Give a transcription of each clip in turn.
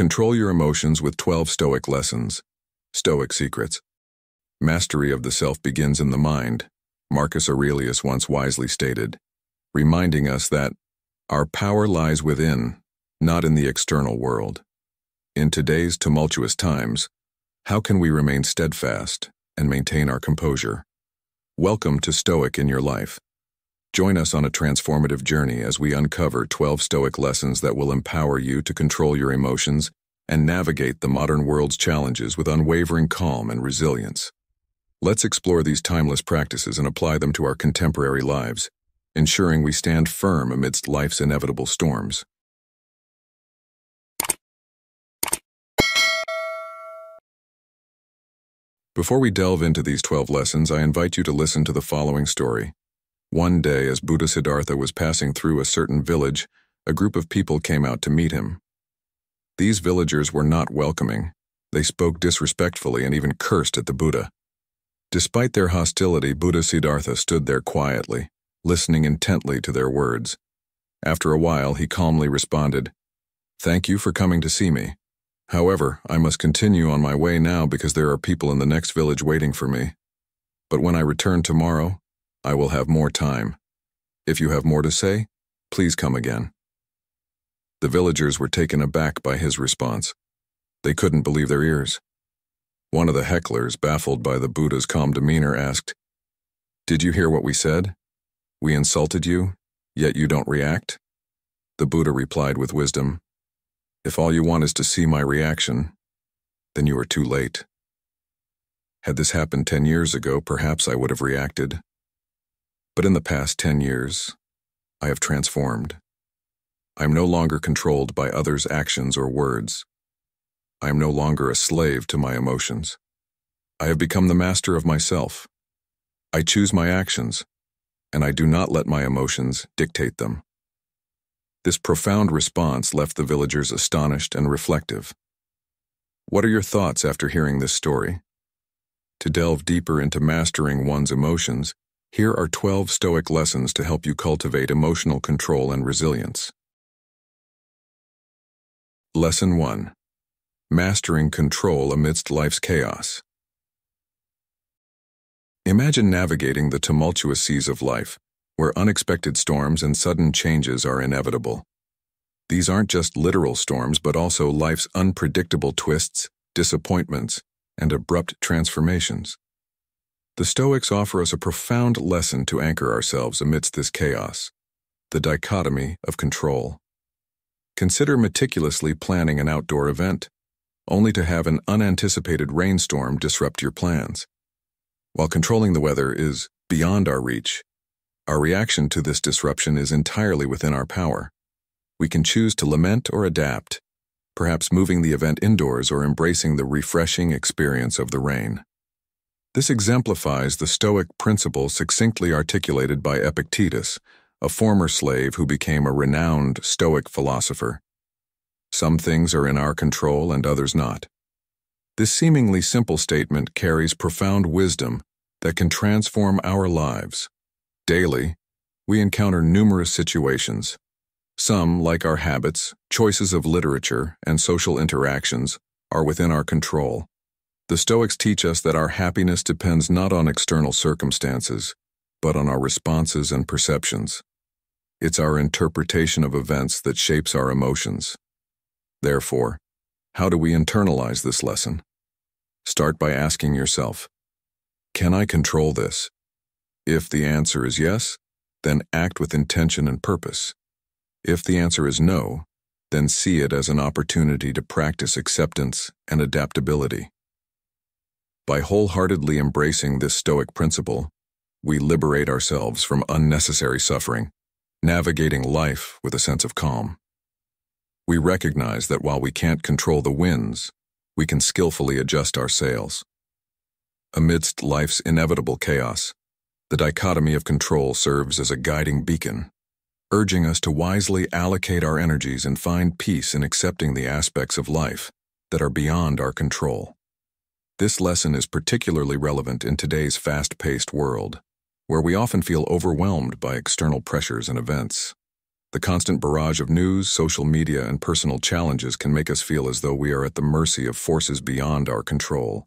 Control your emotions with 12 Stoic lessons. Stoic secrets. Mastery of the self begins in the mind, Marcus Aurelius once wisely stated, reminding us that our power lies within, not in the external world. In today's tumultuous times, how can we remain steadfast and maintain our composure? Welcome to Stoic in Your Life. Join us on a transformative journey as we uncover 12 Stoic lessons that will empower you to control your emotions and navigate the modern world's challenges with unwavering calm and resilience. Let's explore these timeless practices and apply them to our contemporary lives, ensuring we stand firm amidst life's inevitable storms. Before we delve into these 12 lessons, I invite you to listen to the following story. One day, as Buddha Siddhartha was passing through a certain village, a group of people came out to meet him. These villagers were not welcoming. They spoke disrespectfully and even cursed at the Buddha. Despite their hostility, Buddha Siddhartha stood there quietly, listening intently to their words. After a while, he calmly responded, "Thank you for coming to see me. However, I must continue on my way now because there are people in the next village waiting for me. But when I return tomorrow, I will have more time. If you have more to say, please come again." The villagers were taken aback by his response. They couldn't believe their ears. One of the hecklers, baffled by the Buddha's calm demeanor, asked, "Did you hear what we said? We insulted you, yet you don't react?" The Buddha replied with wisdom, "If all you want is to see my reaction, then you are too late. Had this happened 10 years ago, perhaps I would have reacted. But in the past 10 years, I have transformed. I am no longer controlled by others' actions or words. I am no longer a slave to my emotions. I have become the master of myself. I choose my actions, and I do not let my emotions dictate them." This profound response left the villagers astonished and reflective. What are your thoughts after hearing this story? To delve deeper into mastering one's emotions, here are 12 Stoic lessons to help you cultivate emotional control and resilience. Lesson 1. Mastering control amidst life's chaos. Imagine navigating the tumultuous seas of life, where unexpected storms and sudden changes are inevitable. These aren't just literal storms, but also life's unpredictable twists, disappointments, and abrupt transformations. The Stoics offer us a profound lesson to anchor ourselves amidst this chaos, the dichotomy of control. Consider meticulously planning an outdoor event, only to have an unanticipated rainstorm disrupt your plans. While controlling the weather is beyond our reach, our reaction to this disruption is entirely within our power. We can choose to lament or adapt, perhaps moving the event indoors or embracing the refreshing experience of the rain. This exemplifies the Stoic principle succinctly articulated by Epictetus, a former slave who became a renowned Stoic philosopher. Some things are in our control and others not. This seemingly simple statement carries profound wisdom that can transform our lives. Daily, we encounter numerous situations. Some, like our habits, choices of literature, and social interactions, are within our control. The Stoics teach us that our happiness depends not on external circumstances, but on our responses and perceptions. It's our interpretation of events that shapes our emotions. Therefore, how do we internalize this lesson? Start by asking yourself, can I control this? If the answer is yes, then act with intention and purpose. If the answer is no, then see it as an opportunity to practice acceptance and adaptability. By wholeheartedly embracing this Stoic principle, we liberate ourselves from unnecessary suffering, navigating life with a sense of calm. We recognize that while we can't control the winds, we can skillfully adjust our sails. Amidst life's inevitable chaos, the dichotomy of control serves as a guiding beacon, urging us to wisely allocate our energies and find peace in accepting the aspects of life that are beyond our control. This lesson is particularly relevant in today's fast-paced world, where we often feel overwhelmed by external pressures and events. The constant barrage of news, social media, and personal challenges can make us feel as though we are at the mercy of forces beyond our control.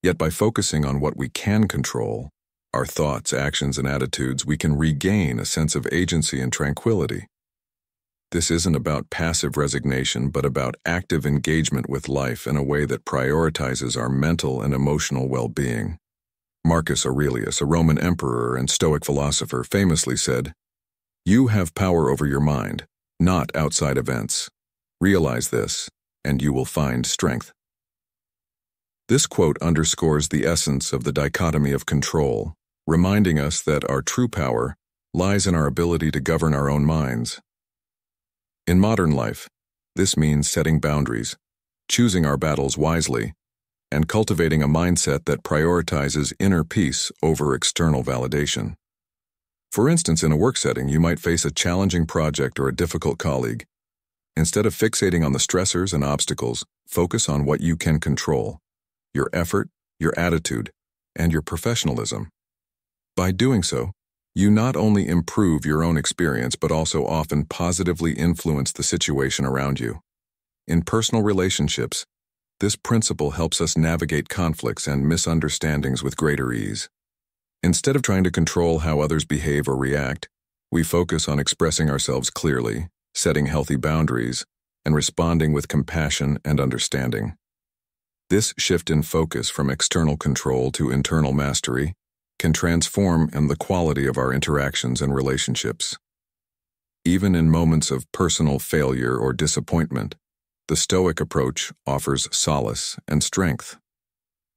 Yet by focusing on what we can control, our thoughts, actions, and attitudes, we can regain a sense of agency and tranquility. This isn't about passive resignation, but about active engagement with life in a way that prioritizes our mental and emotional well-being. Marcus Aurelius, a Roman emperor and Stoic philosopher, famously said, "You have power over your mind, not outside events. Realize this, and you will find strength." This quote underscores the essence of the dichotomy of control, reminding us that our true power lies in our ability to govern our own minds. In modern life, this means setting boundaries, choosing our battles wisely, and cultivating a mindset that prioritizes inner peace over external validation. For instance, in a work setting, you might face a challenging project or a difficult colleague. Instead of fixating on the stressors and obstacles, focus on what you can control: your effort, your attitude, and your professionalism. By doing so, you not only improve your own experience but also often positively influence the situation around you. In personal relationships, this principle helps us navigate conflicts and misunderstandings with greater ease. Instead of trying to control how others behave or react, we focus on expressing ourselves clearly, setting healthy boundaries, and responding with compassion and understanding. This shift in focus from external control to internal mastery can transform the quality of our interactions and relationships. Even in moments of personal failure or disappointment, the Stoic approach offers solace and strength.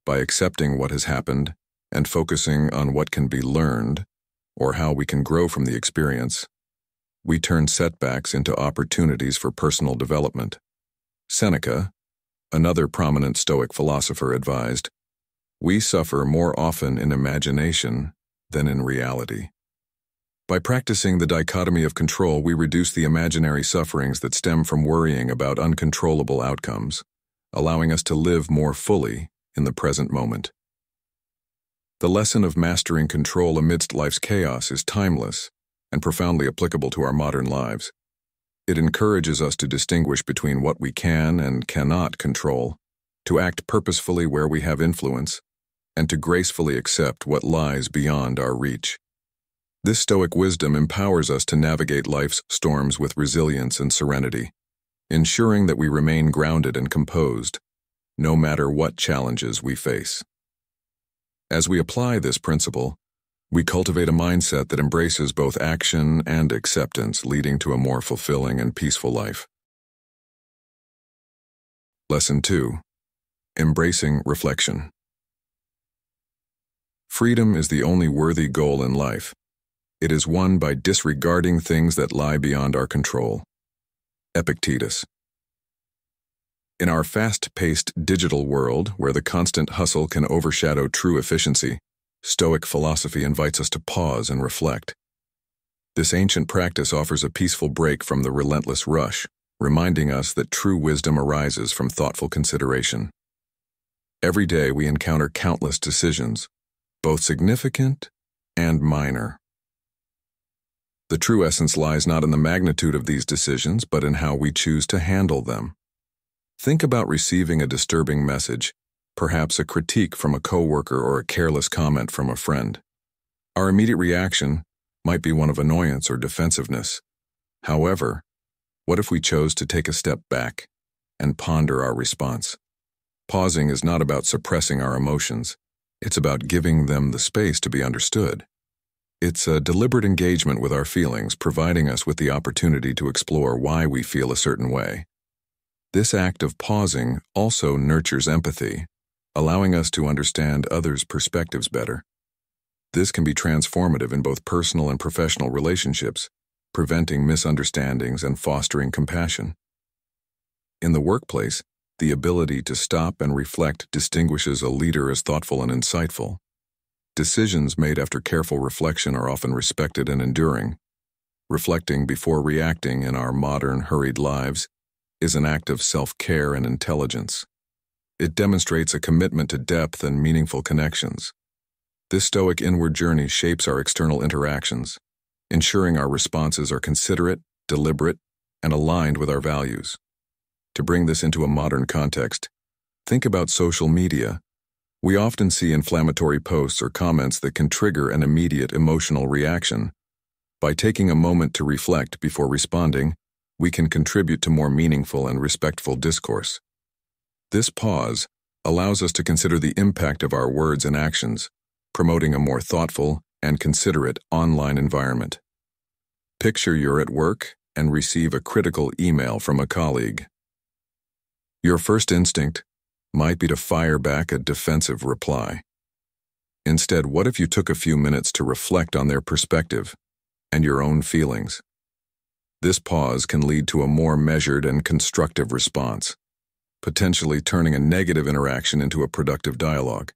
By accepting what has happened and focusing on what can be learned or how we can grow from the experience, we turn setbacks into opportunities for personal development. Seneca, another prominent Stoic philosopher, advised, "We suffer more often in imagination than in reality." By practicing the dichotomy of control, we reduce the imaginary sufferings that stem from worrying about uncontrollable outcomes, allowing us to live more fully in the present moment. The lesson of mastering control amidst life's chaos is timeless and profoundly applicable to our modern lives. It encourages us to distinguish between what we can and cannot control, to act purposefully where we have influence, and to gracefully accept what lies beyond our reach. This Stoic wisdom empowers us to navigate life's storms with resilience and serenity, ensuring that we remain grounded and composed, no matter what challenges we face. As we apply this principle, we cultivate a mindset that embraces both action and acceptance, leading to a more fulfilling and peaceful life. Lesson 2. Embracing reflection. Freedom is the only worthy goal in life. It is won by disregarding things that lie beyond our control. Epictetus. In our fast-paced digital world, where the constant hustle can overshadow true efficiency, Stoic philosophy invites us to pause and reflect. This ancient practice offers a peaceful break from the relentless rush, reminding us that true wisdom arises from thoughtful consideration. Every day we encounter countless decisions, both significant and minor. The true essence lies not in the magnitude of these decisions, but in how we choose to handle them. Think about receiving a disturbing message, perhaps a critique from a coworker or a careless comment from a friend. Our immediate reaction might be one of annoyance or defensiveness. However, what if we chose to take a step back and ponder our response? Pausing is not about suppressing our emotions. It's about giving them the space to be understood. It's a deliberate engagement with our feelings, providing us with the opportunity to explore why we feel a certain way. This act of pausing also nurtures empathy, allowing us to understand others' perspectives better. This can be transformative in both personal and professional relationships, preventing misunderstandings and fostering compassion. In the workplace, the ability to stop and reflect distinguishes a leader as thoughtful and insightful. Decisions made after careful reflection are often respected and enduring. Reflecting before reacting in our modern, hurried lives is an act of self-care and intelligence. It demonstrates a commitment to depth and meaningful connections. This Stoic inward journey shapes our external interactions, ensuring our responses are considerate, deliberate, and aligned with our values. To bring this into a modern context, think about social media. We often see inflammatory posts or comments that can trigger an immediate emotional reaction. By taking a moment to reflect before responding, we can contribute to more meaningful and respectful discourse. This pause allows us to consider the impact of our words and actions, promoting a more thoughtful and considerate online environment. Picture you're at work and receive a critical email from a colleague. Your first instinct might be to fire back a defensive reply. Instead, what if you took a few minutes to reflect on their perspective and your own feelings? This pause can lead to a more measured and constructive response, potentially turning a negative interaction into a productive dialogue.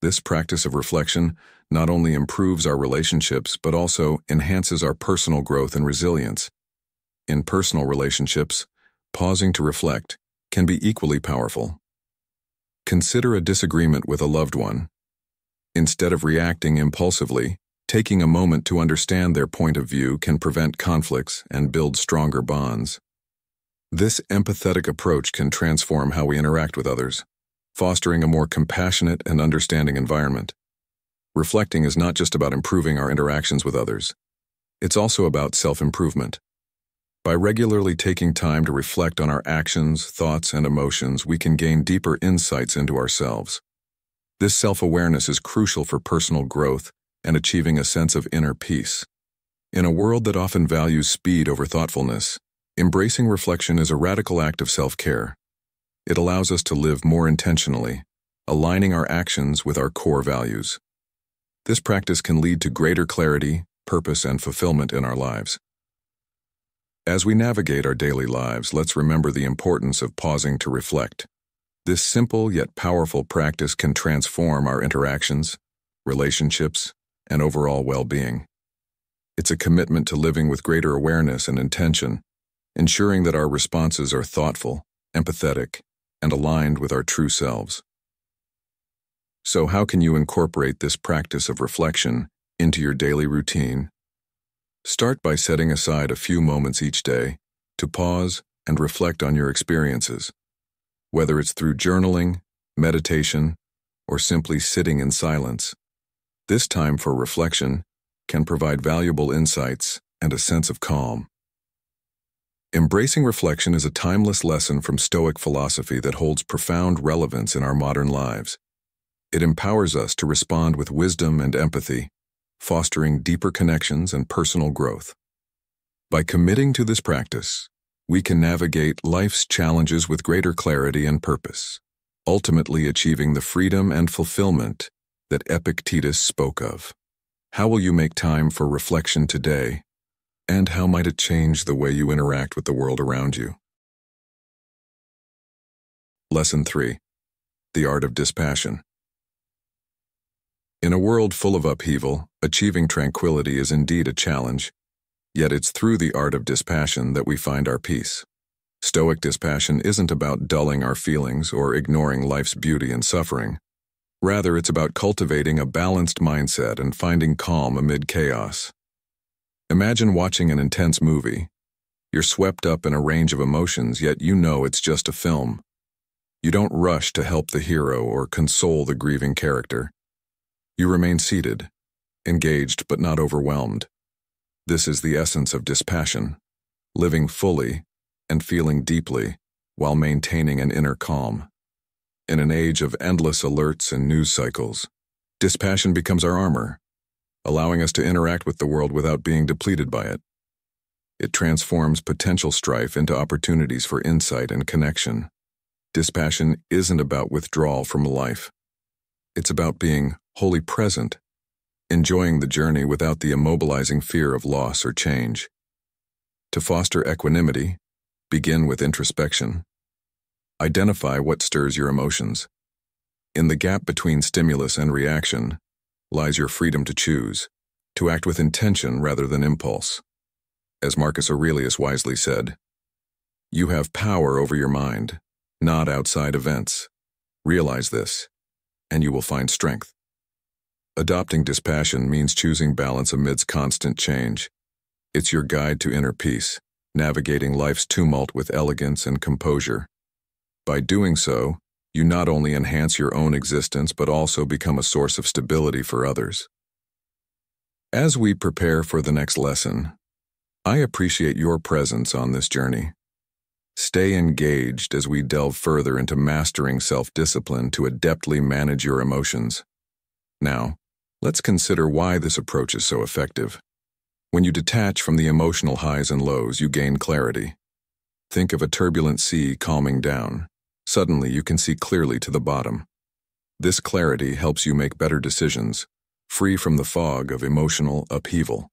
This practice of reflection not only improves our relationships but also enhances our personal growth and resilience. In personal relationships, pausing to reflect can be equally powerful. Consider a disagreement with a loved one. Instead of reacting impulsively, taking a moment to understand their point of view can prevent conflicts and build stronger bonds. This empathetic approach can transform how we interact with others, fostering a more compassionate and understanding environment. Reflecting is not just about improving our interactions with others. It's also about self-improvement. By regularly taking time to reflect on our actions, thoughts, and emotions, we can gain deeper insights into ourselves. This self-awareness is crucial for personal growth and achieving a sense of inner peace. In a world that often values speed over thoughtfulness, embracing reflection is a radical act of self-care. It allows us to live more intentionally, aligning our actions with our core values. This practice can lead to greater clarity, purpose, and fulfillment in our lives. As we navigate our daily lives, let's remember the importance of pausing to reflect. This simple yet powerful practice can transform our interactions, relationships, and overall well-being. It's a commitment to living with greater awareness and intention, ensuring that our responses are thoughtful, empathetic, and aligned with our true selves. So how can you incorporate this practice of reflection into your daily routine? Start by setting aside a few moments each day to pause and reflect on your experiences. Whether it's through journaling, meditation, or simply sitting in silence, this time for reflection can provide valuable insights and a sense of calm. Embracing reflection is a timeless lesson from Stoic philosophy that holds profound relevance in our modern lives. It empowers us to respond with wisdom and empathy, fostering deeper connections and personal growth. By committing to this practice, we can navigate life's challenges with greater clarity and purpose, ultimately achieving the freedom and fulfillment that Epictetus spoke of. How will you make time for reflection today, and how might it change the way you interact with the world around you? Lesson 3. The Art of Dispassion. In a world full of upheaval, achieving tranquility is indeed a challenge, yet it's through the art of dispassion that we find our peace. Stoic dispassion isn't about dulling our feelings or ignoring life's beauty and suffering. Rather, it's about cultivating a balanced mindset and finding calm amid chaos. Imagine watching an intense movie. You're swept up in a range of emotions, yet you know it's just a film. You don't rush to help the hero or console the grieving character. You remain seated, engaged but not overwhelmed. This is the essence of dispassion, living fully and feeling deeply while maintaining an inner calm. In an age of endless alerts and news cycles, dispassion becomes our armor, allowing us to interact with the world without being depleted by it. It transforms potential strife into opportunities for insight and connection. Dispassion isn't about withdrawal from life. It's about being wholly present, enjoying the journey without the immobilizing fear of loss or change. To foster equanimity, begin with introspection. Identify what stirs your emotions. In the gap between stimulus and reaction lies your freedom to choose, to act with intention rather than impulse. As Marcus Aurelius wisely said, "You have power over your mind, not outside events. Realize this, and you will find strength." Adopting dispassion means choosing balance amidst constant change. It's your guide to inner peace, navigating life's tumult with elegance and composure. By doing so, you not only enhance your own existence but also become a source of stability for others. As we prepare for the next lesson, I appreciate your presence on this journey. Stay engaged as we delve further into mastering self-discipline to adeptly manage your emotions. Now, let's consider why this approach is so effective. When you detach from the emotional highs and lows, you gain clarity. Think of a turbulent sea calming down. Suddenly, you can see clearly to the bottom. This clarity helps you make better decisions, free from the fog of emotional upheaval.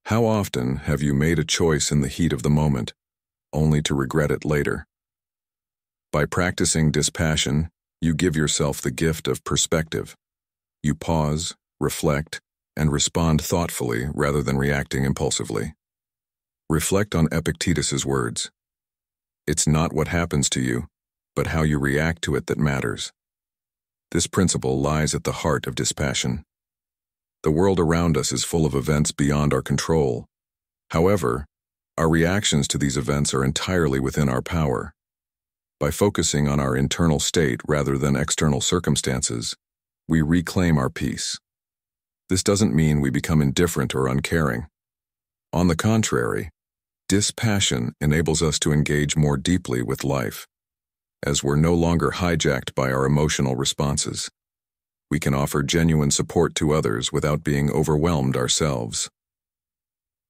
How often have you made a choice in the heat of the moment, only to regret it later? By practicing dispassion, you give yourself the gift of perspective. You pause, reflect, and respond thoughtfully rather than reacting impulsively. Reflect on Epictetus's words. It's not what happens to you, but how you react to it that matters. This principle lies at the heart of dispassion. The world around us is full of events beyond our control. However, our reactions to these events are entirely within our power. By focusing on our internal state rather than external circumstances, we reclaim our peace. This doesn't mean we become indifferent or uncaring. On the contrary, dispassion enables us to engage more deeply with life. As we're no longer hijacked by our emotional responses, we can offer genuine support to others without being overwhelmed ourselves.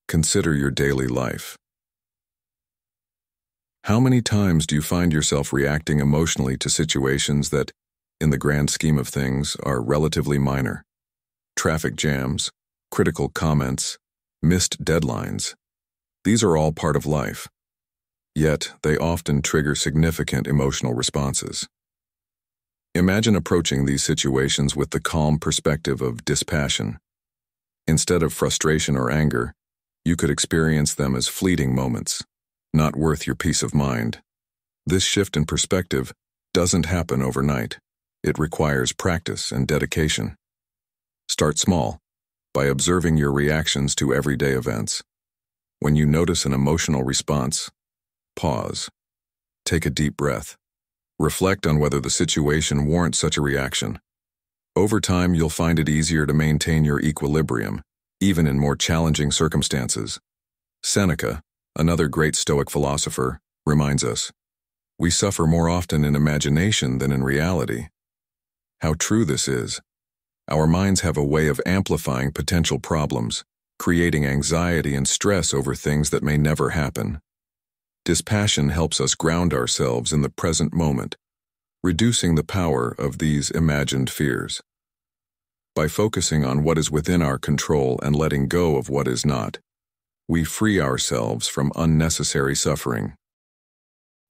Consider your daily life. How many times do you find yourself reacting emotionally to situations that, in the grand scheme of things, are relatively minor? Traffic jams, critical comments, missed deadlines. These are all part of life. Yet, they often trigger significant emotional responses. Imagine approaching these situations with the calm perspective of dispassion. Instead of frustration or anger, you could experience them as fleeting moments, not worth your peace of mind. This shift in perspective doesn't happen overnight. It requires practice and dedication. Start small, by observing your reactions to everyday events. When you notice an emotional response, pause. Take a deep breath. Reflect on whether the situation warrants such a reaction. Over time, you'll find it easier to maintain your equilibrium, even in more challenging circumstances. Seneca, another great Stoic philosopher, reminds us, we suffer more often in imagination than in reality. How true this is. Our minds have a way of amplifying potential problems, creating anxiety and stress over things that may never happen. Dispassion helps us ground ourselves in the present moment, reducing the power of these imagined fears. By focusing on what is within our control and letting go of what is not, we free ourselves from unnecessary suffering.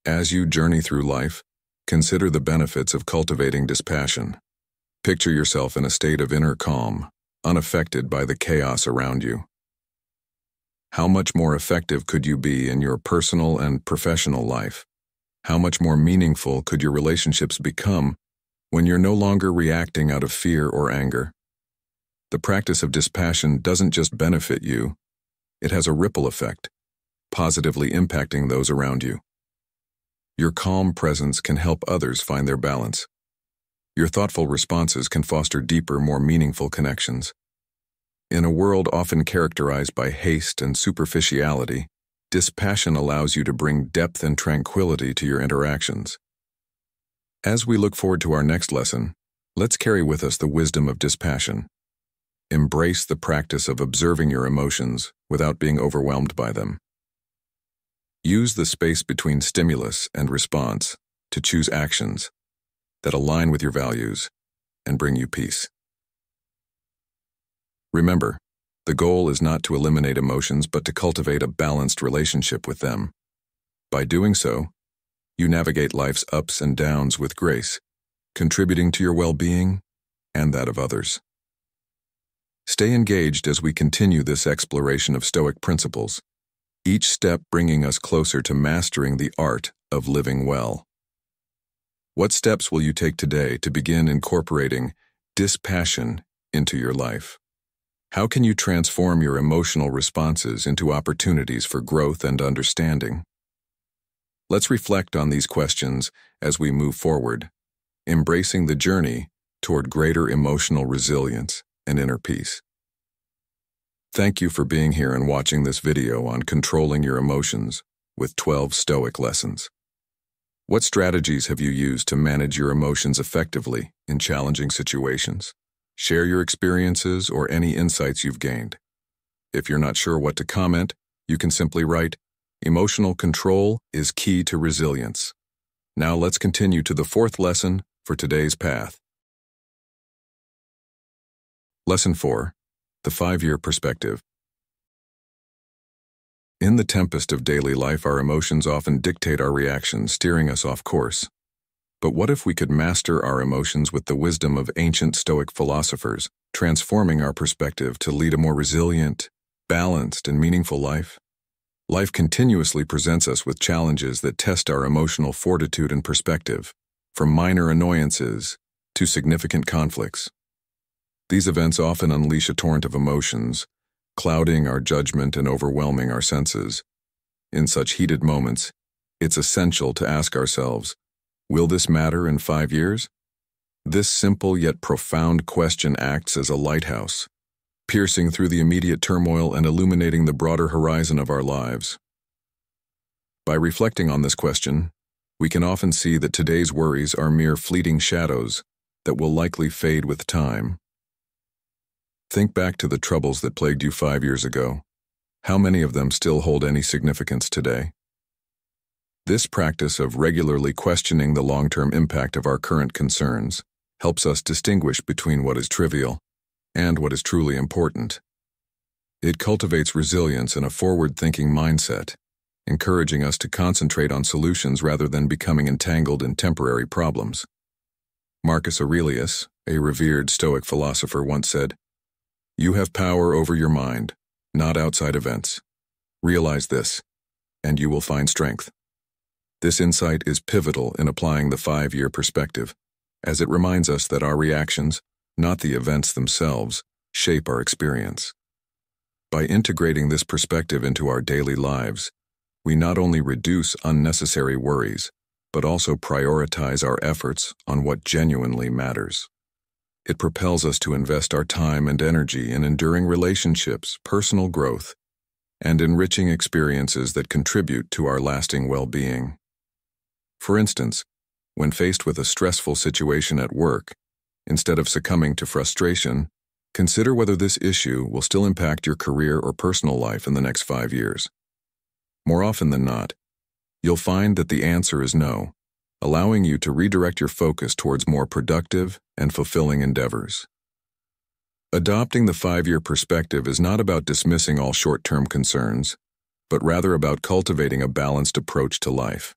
As you journey through life, consider the benefits of cultivating dispassion. Picture yourself in a state of inner calm, unaffected by the chaos around you. How much more effective could you be in your personal and professional life? How much more meaningful could your relationships become when you're no longer reacting out of fear or anger? The practice of dispassion doesn't just benefit you, it has a ripple effect, positively impacting those around you. Your calm presence can help others find their balance. Your thoughtful responses can foster deeper, more meaningful connections. In a world often characterized by haste and superficiality, dispassion allows you to bring depth and tranquility to your interactions. As we look forward to our next lesson, let's carry with us the wisdom of dispassion. Embrace the practice of observing your emotions without being overwhelmed by them. Use the space between stimulus and response to choose actions that align with your values and bring you peace. Remember, the goal is not to eliminate emotions but to cultivate a balanced relationship with them. By doing so, you navigate life's ups and downs with grace, contributing to your well-being and that of others. Stay engaged as we continue this exploration of Stoic principles, each step bringing us closer to mastering the art of living well. What steps will you take today to begin incorporating dispassion into your life? How can you transform your emotional responses into opportunities for growth and understanding? Let's reflect on these questions as we move forward, embracing the journey toward greater emotional resilience and inner peace. Thank you for being here and watching this video on controlling your emotions with 12 Stoic lessons. What strategies have you used to manage your emotions effectively in challenging situations? Share your experiences or any insights you've gained. If you're not sure what to comment, you can simply write, "Emotional control is key to resilience." Now let's continue to the fourth lesson for today's path. Lesson 4. The 5-year perspective. In the tempest of daily life, our emotions often dictate our reactions, steering us off course. But what if we could master our emotions with the wisdom of ancient Stoic philosophers, transforming our perspective to lead a more resilient, balanced, and meaningful life? Life continuously presents us with challenges that test our emotional fortitude and perspective, from minor annoyances to significant conflicts. These events often unleash a torrent of emotions, clouding our judgment and overwhelming our senses. In such heated moments, it's essential to ask ourselves, will this matter in 5 years? This simple yet profound question acts as a lighthouse, piercing through the immediate turmoil and illuminating the broader horizon of our lives. By reflecting on this question, we can often see that today's worries are mere fleeting shadows that will likely fade with time. Think back to the troubles that plagued you 5 years ago. How many of them still hold any significance today? This practice of regularly questioning the long-term impact of our current concerns helps us distinguish between what is trivial and what is truly important. It cultivates resilience and a forward-thinking mindset, encouraging us to concentrate on solutions rather than becoming entangled in temporary problems. Marcus Aurelius, a revered Stoic philosopher, once said, "You have power over your mind, not outside events. Realize this, and you will find strength." This insight is pivotal in applying the 5-year perspective, as it reminds us that our reactions, not the events themselves, shape our experience. By integrating this perspective into our daily lives, we not only reduce unnecessary worries, but also prioritize our efforts on what genuinely matters. It propels us to invest our time and energy in enduring relationships, personal growth, and enriching experiences that contribute to our lasting well-being. For instance, when faced with a stressful situation at work, instead of succumbing to frustration, consider whether this issue will still impact your career or personal life in the next 5 years. More often than not, you'll find that the answer is no, allowing you to redirect your focus towards more productive and fulfilling endeavors. Adopting the 5-year perspective is not about dismissing all short-term concerns, but rather about cultivating a balanced approach to life.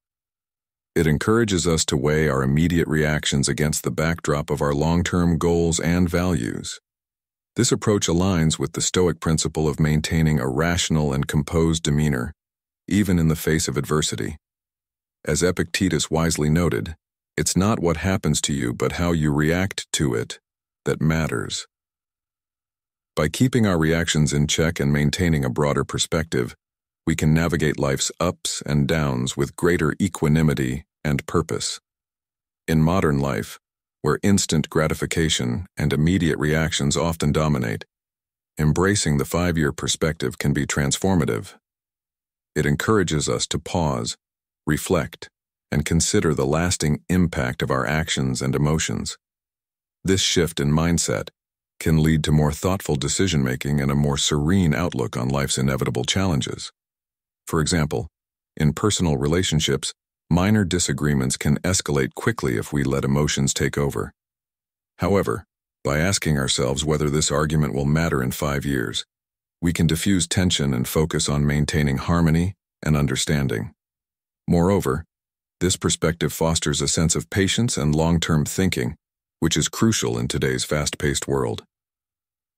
It encourages us to weigh our immediate reactions against the backdrop of our long-term goals and values. This approach aligns with the Stoic principle of maintaining a rational and composed demeanor, even in the face of adversity. As Epictetus wisely noted, it's not what happens to you, but how you react to it that matters. By keeping our reactions in check and maintaining a broader perspective, we can navigate life's ups and downs with greater equanimity and purpose. In modern life, where instant gratification and immediate reactions often dominate, embracing the 5-year perspective can be transformative. It encourages us to pause, reflect, and consider the lasting impact of our actions and emotions. This shift in mindset can lead to more thoughtful decision-making and a more serene outlook on life's inevitable challenges. For example, in personal relationships, minor disagreements can escalate quickly if we let emotions take over. However, by asking ourselves whether this argument will matter in 5 years, we can diffuse tension and focus on maintaining harmony and understanding. Moreover, this perspective fosters a sense of patience and long-term thinking, which is crucial in today's fast-paced world.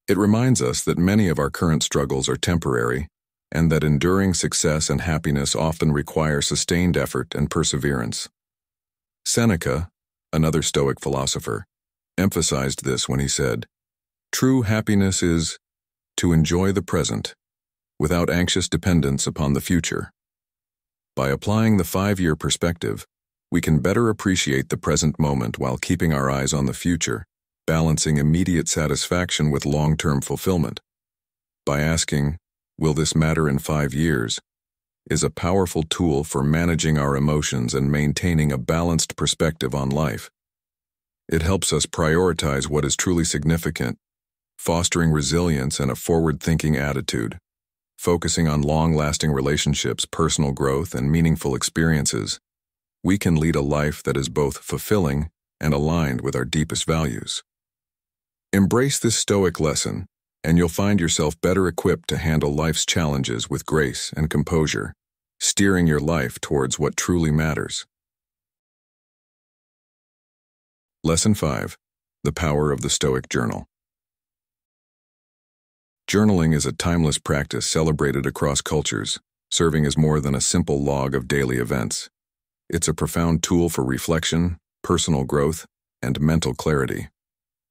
It reminds us that many of our current struggles are temporary, and that enduring success and happiness often require sustained effort and perseverance. Seneca, another Stoic philosopher, emphasized this when he said, "True happiness is to enjoy the present, without anxious dependence upon the future. By applying the 5-year perspective, we can better appreciate the present moment while keeping our eyes on the future, balancing immediate satisfaction with long-term fulfillment. By asking, "Will this matter in 5 years?" is a powerful tool for managing our emotions and maintaining a balanced perspective on life. It helps us prioritize what is truly significant, fostering resilience and a forward-thinking attitude. Focusing on long-lasting relationships, personal growth, and meaningful experiences, we can lead a life that is both fulfilling and aligned with our deepest values. Embrace this Stoic lesson, and you'll find yourself better equipped to handle life's challenges with grace and composure, steering your life towards what truly matters. Lesson 5. The Power of the Stoic Journal. Journaling is a timeless practice celebrated across cultures, serving as more than a simple log of daily events. It's a profound tool for reflection, personal growth, and mental clarity.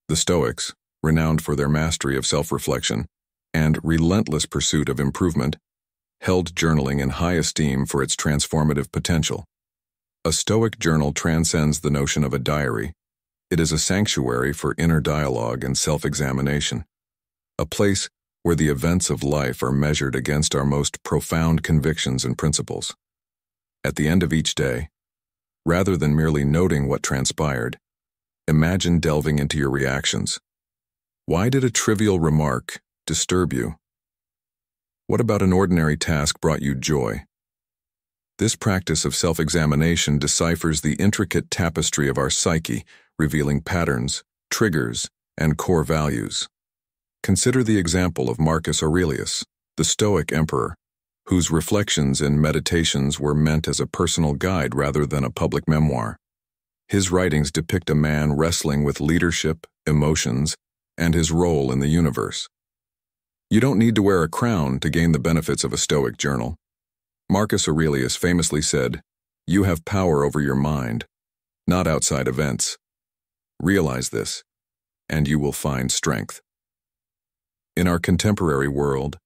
The Stoics, renowned for their mastery of self-reflection and relentless pursuit of improvement, held journaling in high esteem for its transformative potential. A Stoic journal transcends the notion of a diary. It is a sanctuary for inner dialogue and self-examination, a place where the events of life are measured against our most profound convictions and principles. At the end of each day, rather than merely noting what transpired, imagine delving into your reactions. Why did a trivial remark disturb you? What about an ordinary task brought you joy? This practice of self-examination deciphers the intricate tapestry of our psyche, revealing patterns, triggers, and core values. Consider the example of Marcus Aurelius, the Stoic emperor, whose reflections and meditations were meant as a personal guide rather than a public memoir. His writings depict a man wrestling with leadership, emotions, and his role in the universe. You don't need to wear a crown to gain the benefits of a Stoic journal. Marcus Aurelius famously said, "You have power over your mind, not outside events. Realize this, and you will find strength." In our contemporary world,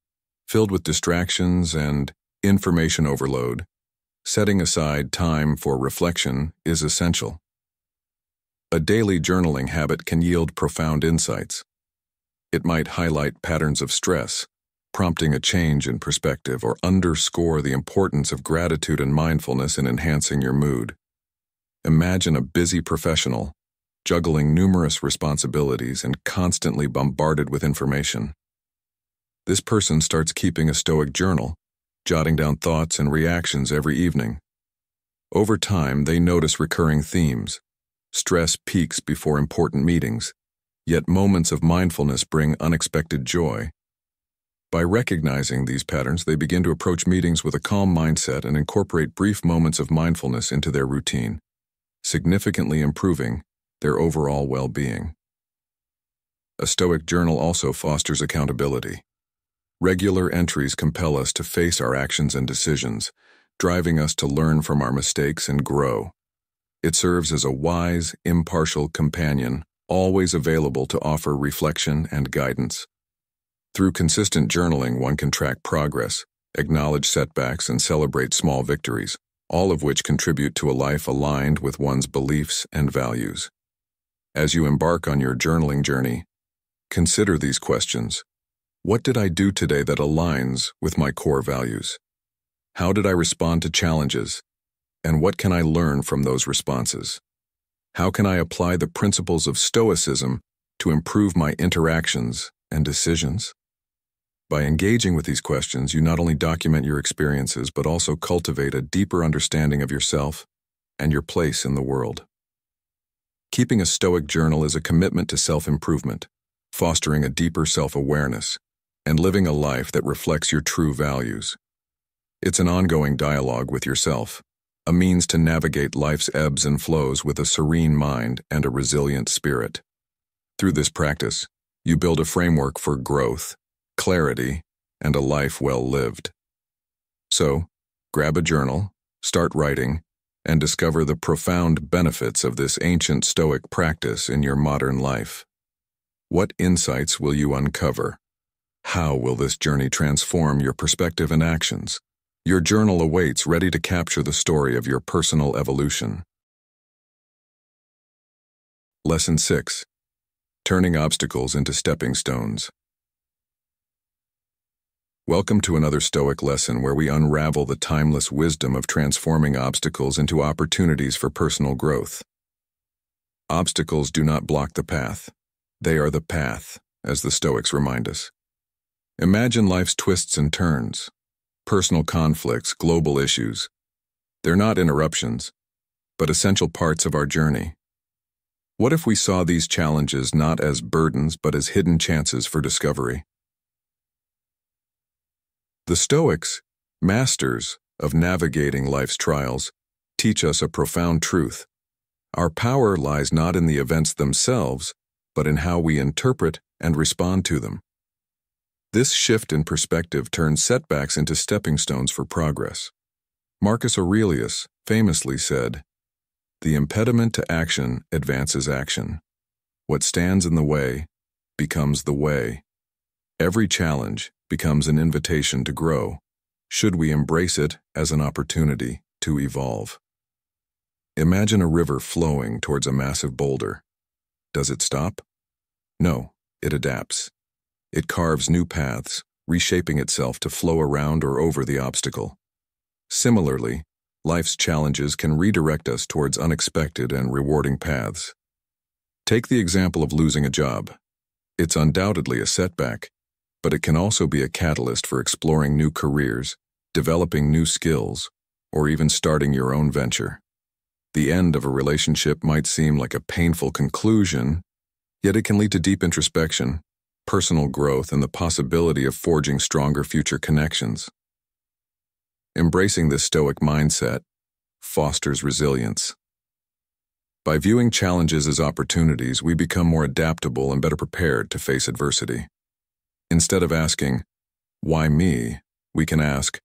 filled with distractions and information overload, setting aside time for reflection is essential. A daily journaling habit can yield profound insights. It might highlight patterns of stress, prompting a change in perspective, or underscore the importance of gratitude and mindfulness in enhancing your mood. Imagine a busy professional, juggling numerous responsibilities and constantly bombarded with information. This person starts keeping a Stoic journal, jotting down thoughts and reactions every evening. Over time, they notice recurring themes. Stress peaks before important meetings, yet moments of mindfulness bring unexpected joy. By recognizing these patterns, they begin to approach meetings with a calm mindset and incorporate brief moments of mindfulness into their routine, significantly improving their overall well-being. A Stoic journal also fosters accountability. Regular entries compel us to face our actions and decisions, driving us to learn from our mistakes and grow. It serves as a wise, impartial companion, always available to offer reflection and guidance. Through consistent journaling, one can track progress, acknowledge setbacks, and celebrate small victories, all of which contribute to a life aligned with one's beliefs and values. As you embark on your journaling journey, consider these questions. What did I do today that aligns with my core values? How did I respond to challenges? And what can I learn from those responses? How can I apply the principles of Stoicism to improve my interactions and decisions? By engaging with these questions, you not only document your experiences, but also cultivate a deeper understanding of yourself and your place in the world. Keeping a Stoic journal is a commitment to self-improvement, fostering a deeper self-awareness, and living a life that reflects your true values. It's an ongoing dialogue with yourself, a means to navigate life's ebbs and flows with a serene mind and a resilient spirit. Through this practice, you build a framework for growth, clarity, and a life well lived. So, grab a journal, start writing, and discover the profound benefits of this ancient Stoic practice in your modern life. What insights will you uncover? How will this journey transform your perspective and actions? Your journal awaits, ready to capture the story of your personal evolution. Lesson 6. Turning obstacles into stepping stones. Welcome to another Stoic lesson where we unravel the timeless wisdom of transforming obstacles into opportunities for personal growth. Obstacles do not block the path. They are the path, as the Stoics remind us. Imagine life's twists and turns, personal conflicts, global issues. They're not interruptions, but essential parts of our journey. What if we saw these challenges not as burdens but as hidden chances for discovery? The Stoics, masters of navigating life's trials, teach us a profound truth. Our power lies not in the events themselves, but in how we interpret and respond to them. This shift in perspective turns setbacks into stepping stones for progress. Marcus Aurelius famously said, "The impediment to action advances action. What stands in the way becomes the way." Every challenge becomes an invitation to grow, should we embrace it as an opportunity to evolve. Imagine a river flowing towards a massive boulder. Does it stop? No, it adapts. It carves new paths, reshaping itself to flow around or over the obstacle. Similarly, life's challenges can redirect us towards unexpected and rewarding paths. Take the example of losing a job. It's undoubtedly a setback, but it can also be a catalyst for exploring new careers, developing new skills, or even starting your own venture. The end of a relationship might seem like a painful conclusion, yet it can lead to deep introspection, personal growth, and the possibility of forging stronger future connections. Embracing this Stoic mindset fosters resilience. By viewing challenges as opportunities, we become more adaptable and better prepared to face adversity. Instead of asking, "Why me?" we can ask,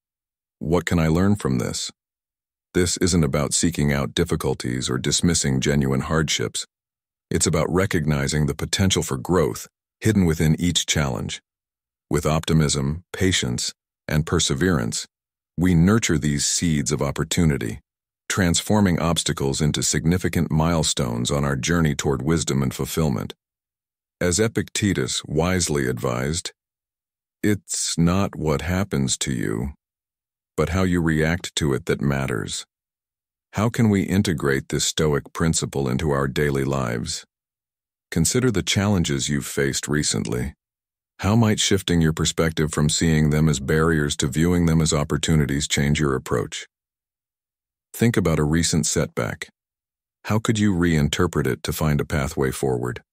"What can I learn from this?" This isn't about seeking out difficulties or dismissing genuine hardships. It's about recognizing the potential for growth hidden within each challenge. With optimism, patience, and perseverance, we nurture these seeds of opportunity, transforming obstacles into significant milestones on our journey toward wisdom and fulfillment. As Epictetus wisely advised, "It's not what happens to you, but how you react to it that matters." How can we integrate this Stoic principle into our daily lives? Consider the challenges you've faced recently. How might shifting your perspective from seeing them as barriers to viewing them as opportunities change your approach? Think about a recent setback. How could you reinterpret it to find a pathway forward?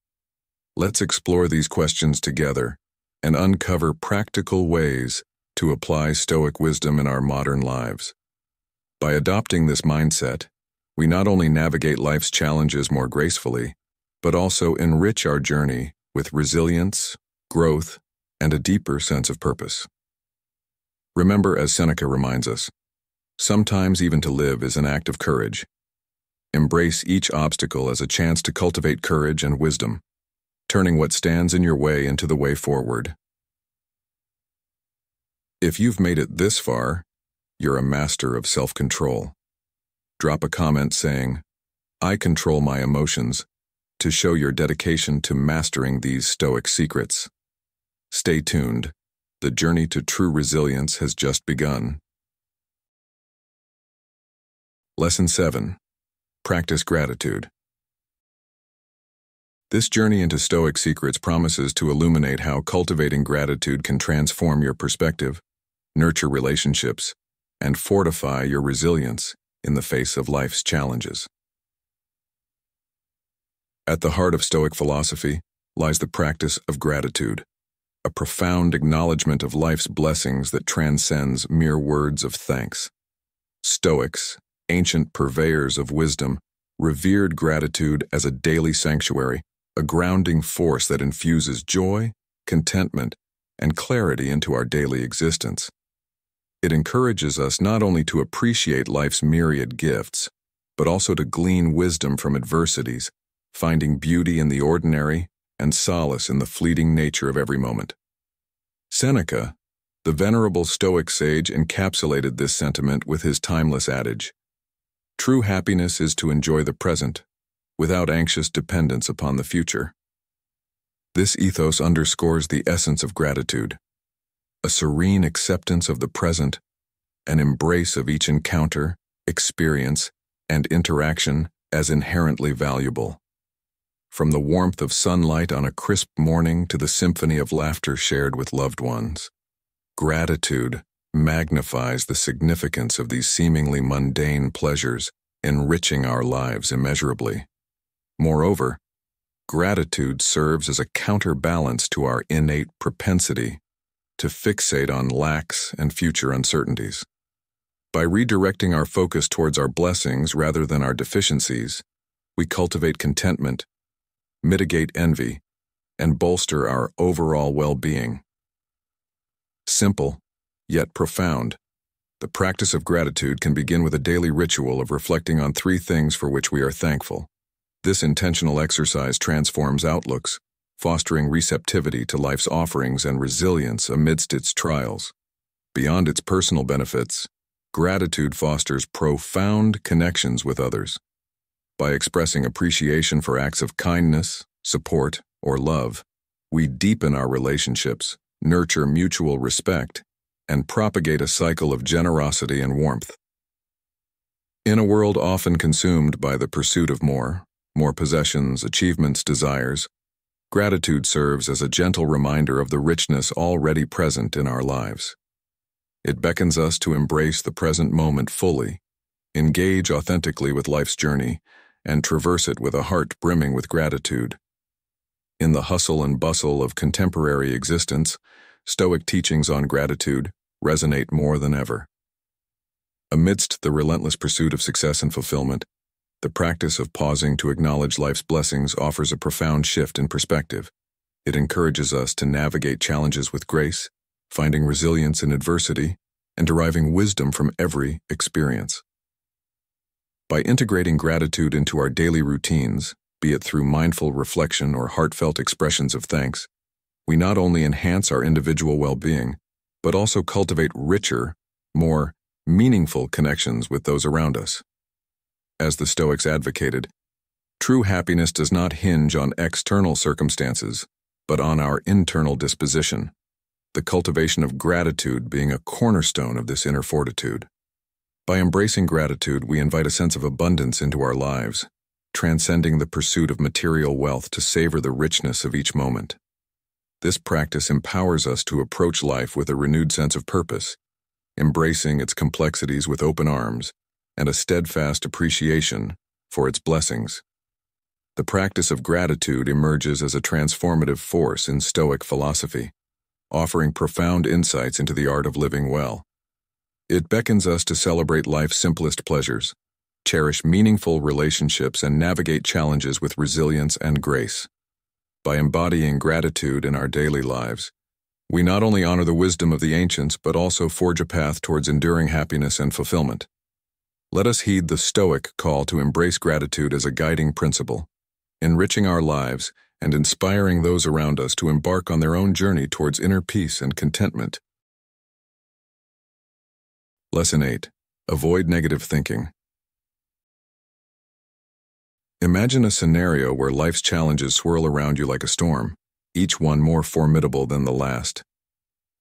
Let's explore these questions together and uncover practical ways to apply Stoic wisdom in our modern lives. By adopting this mindset, we not only navigate life's challenges more gracefully, but also enrich our journey with resilience, growth, and a deeper sense of purpose. Remember, as Seneca reminds us, sometimes even to live is an act of courage. Embrace each obstacle as a chance to cultivate courage and wisdom, turning what stands in your way into the way forward. If you've made it this far, you're a master of self-control. Drop a comment saying, "I control my emotions," to show your dedication to mastering these Stoic secrets. Stay tuned. The journey to true resilience has just begun. Lesson 7. Practice gratitude. This journey into Stoic secrets promises to illuminate how cultivating gratitude can transform your perspective, nurture relationships, and fortify your resilience in the face of life's challenges. At the heart of Stoic philosophy lies the practice of gratitude, a profound acknowledgement of life's blessings that transcends mere words of thanks. Stoics, ancient purveyors of wisdom, revered gratitude as a daily sanctuary, a grounding force that infuses joy, contentment, and clarity into our daily existence. It encourages us not only to appreciate life's myriad gifts, but also to glean wisdom from adversities, finding beauty in the ordinary and solace in the fleeting nature of every moment. Seneca, the venerable Stoic sage, encapsulated this sentiment with his timeless adage, "True happiness is to enjoy the present, without anxious dependence upon the future." This ethos underscores the essence of gratitude, a serene acceptance of the present, an embrace of each encounter, experience, and interaction as inherently valuable. From the warmth of sunlight on a crisp morning to the symphony of laughter shared with loved ones, gratitude magnifies the significance of these seemingly mundane pleasures, enriching our lives immeasurably. Moreover, gratitude serves as a counterbalance to our innate propensity to fixate on lacks and future uncertainties. By redirecting our focus towards our blessings rather than our deficiencies, we cultivate contentment, mitigate envy, and bolster our overall well-being. Simple, yet profound, the practice of gratitude can begin with a daily ritual of reflecting on 3 things for which we are thankful. This intentional exercise transforms outlooks, fostering receptivity to life's offerings and resilience amidst its trials. Beyond its personal benefits, gratitude fosters profound connections with others. By expressing appreciation for acts of kindness, support, or love, we deepen our relationships, nurture mutual respect, and propagate a cycle of generosity and warmth. In a world often consumed by the pursuit of more possessions, achievements, desires, gratitude serves as a gentle reminder of the richness already present in our lives. It beckons us to embrace the present moment fully, engage authentically with life's journey, and traverse it with a heart brimming with gratitude. In the hustle and bustle of contemporary existence, Stoic teachings on gratitude resonate more than ever. Amidst the relentless pursuit of success and fulfillment, the practice of pausing to acknowledge life's blessings offers a profound shift in perspective. It encourages us to navigate challenges with grace, finding resilience in adversity, and deriving wisdom from every experience. By integrating gratitude into our daily routines, be it through mindful reflection or heartfelt expressions of thanks, we not only enhance our individual well-being, but also cultivate richer, more meaningful connections with those around us. As the Stoics advocated, true happiness does not hinge on external circumstances, but on our internal disposition, the cultivation of gratitude being a cornerstone of this inner fortitude. By embracing gratitude, we invite a sense of abundance into our lives, transcending the pursuit of material wealth to savor the richness of each moment. This practice empowers us to approach life with a renewed sense of purpose, embracing its complexities with open arms and a steadfast appreciation for its blessings. The practice of gratitude emerges as a transformative force in Stoic philosophy, offering profound insights into the art of living well. It beckons us to celebrate life's simplest pleasures, cherish meaningful relationships, and navigate challenges with resilience and grace. By embodying gratitude in our daily lives, we not only honor the wisdom of the ancients, but also forge a path towards enduring happiness and fulfillment. Let us heed the Stoic call to embrace gratitude as a guiding principle, enriching our lives and inspiring those around us to embark on their own journey towards inner peace and contentment. Lesson 8. Avoid negative thinking. Imagine a scenario where life's challenges swirl around you like a storm, each one more formidable than the last.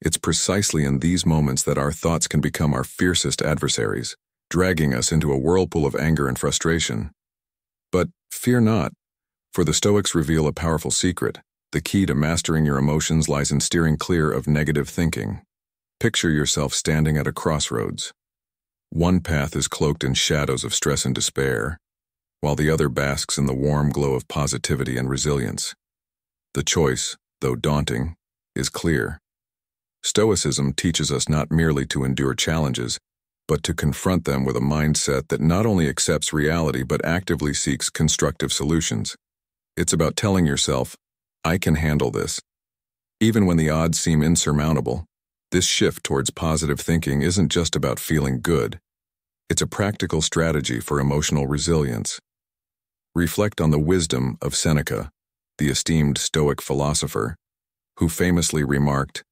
It's precisely in these moments that our thoughts can become our fiercest adversaries, dragging us into a whirlpool of anger and frustration. But fear not, for the Stoics reveal a powerful secret. The key to mastering your emotions lies in steering clear of negative thinking. Picture yourself standing at a crossroads. One path is cloaked in shadows of stress and despair, while the other basks in the warm glow of positivity and resilience. The choice, though daunting, is clear. Stoicism teaches us not merely to endure challenges, but to confront them with a mindset that not only accepts reality but actively seeks constructive solutions. It's about telling yourself, "I can handle this." Even when the odds seem insurmountable, this shift towards positive thinking isn't just about feeling good. It's a practical strategy for emotional resilience. Reflect on the wisdom of Seneca, the esteemed Stoic philosopher, who famously remarked,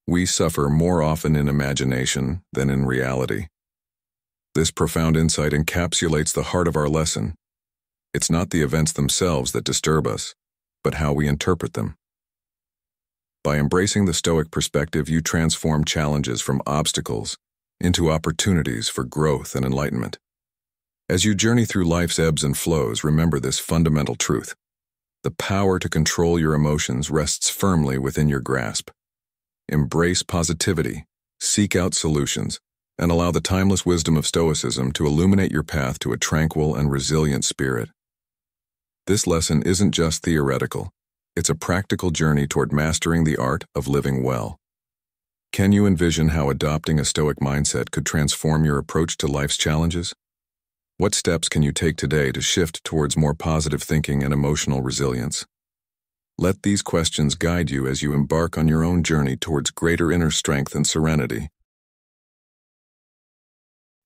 We suffer more often in imagination than in reality. This profound insight encapsulates the heart of our lesson. It's not the events themselves that disturb us, but how we interpret them. By embracing the Stoic perspective, you transform challenges from obstacles into opportunities for growth and enlightenment. As you journey through life's ebbs and flows, remember this fundamental truth. The power to control your emotions rests firmly within your grasp. Embrace positivity, seek out solutions, and allow the timeless wisdom of Stoicism to illuminate your path to a tranquil and resilient spirit. This lesson isn't just theoretical. It's a practical journey toward mastering the art of living well. Can you envision how adopting a Stoic mindset could transform your approach to life's challenges? What steps can you take today to shift towards more positive thinking and emotional resilience? Let these questions guide you as you embark on your own journey towards greater inner strength and serenity.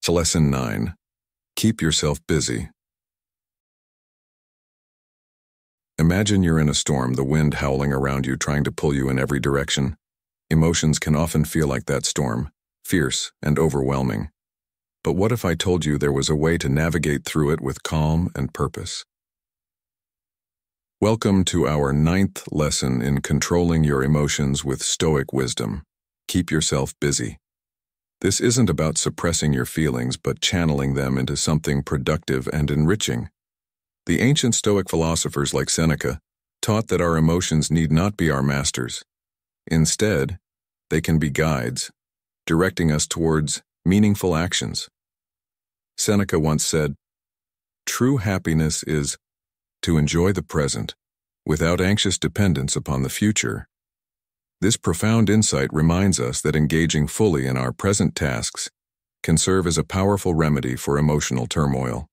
Lesson 9. Keep yourself busy. Imagine you're in a storm, the wind howling around you, trying to pull you in every direction. Emotions can often feel like that storm, fierce and overwhelming. But what if I told you there was a way to navigate through it with calm and purpose? Welcome to our 9th lesson in controlling your emotions with Stoic wisdom. Keep yourself busy. This isn't about suppressing your feelings, but channeling them into something productive and enriching. The ancient Stoic philosophers like Seneca taught that our emotions need not be our masters. Instead, they can be guides, directing us towards meaningful actions. Seneca once said, "True happiness is to enjoy the present without anxious dependence upon the future." This profound insight reminds us that engaging fully in our present tasks can serve as a powerful remedy for emotional turmoil.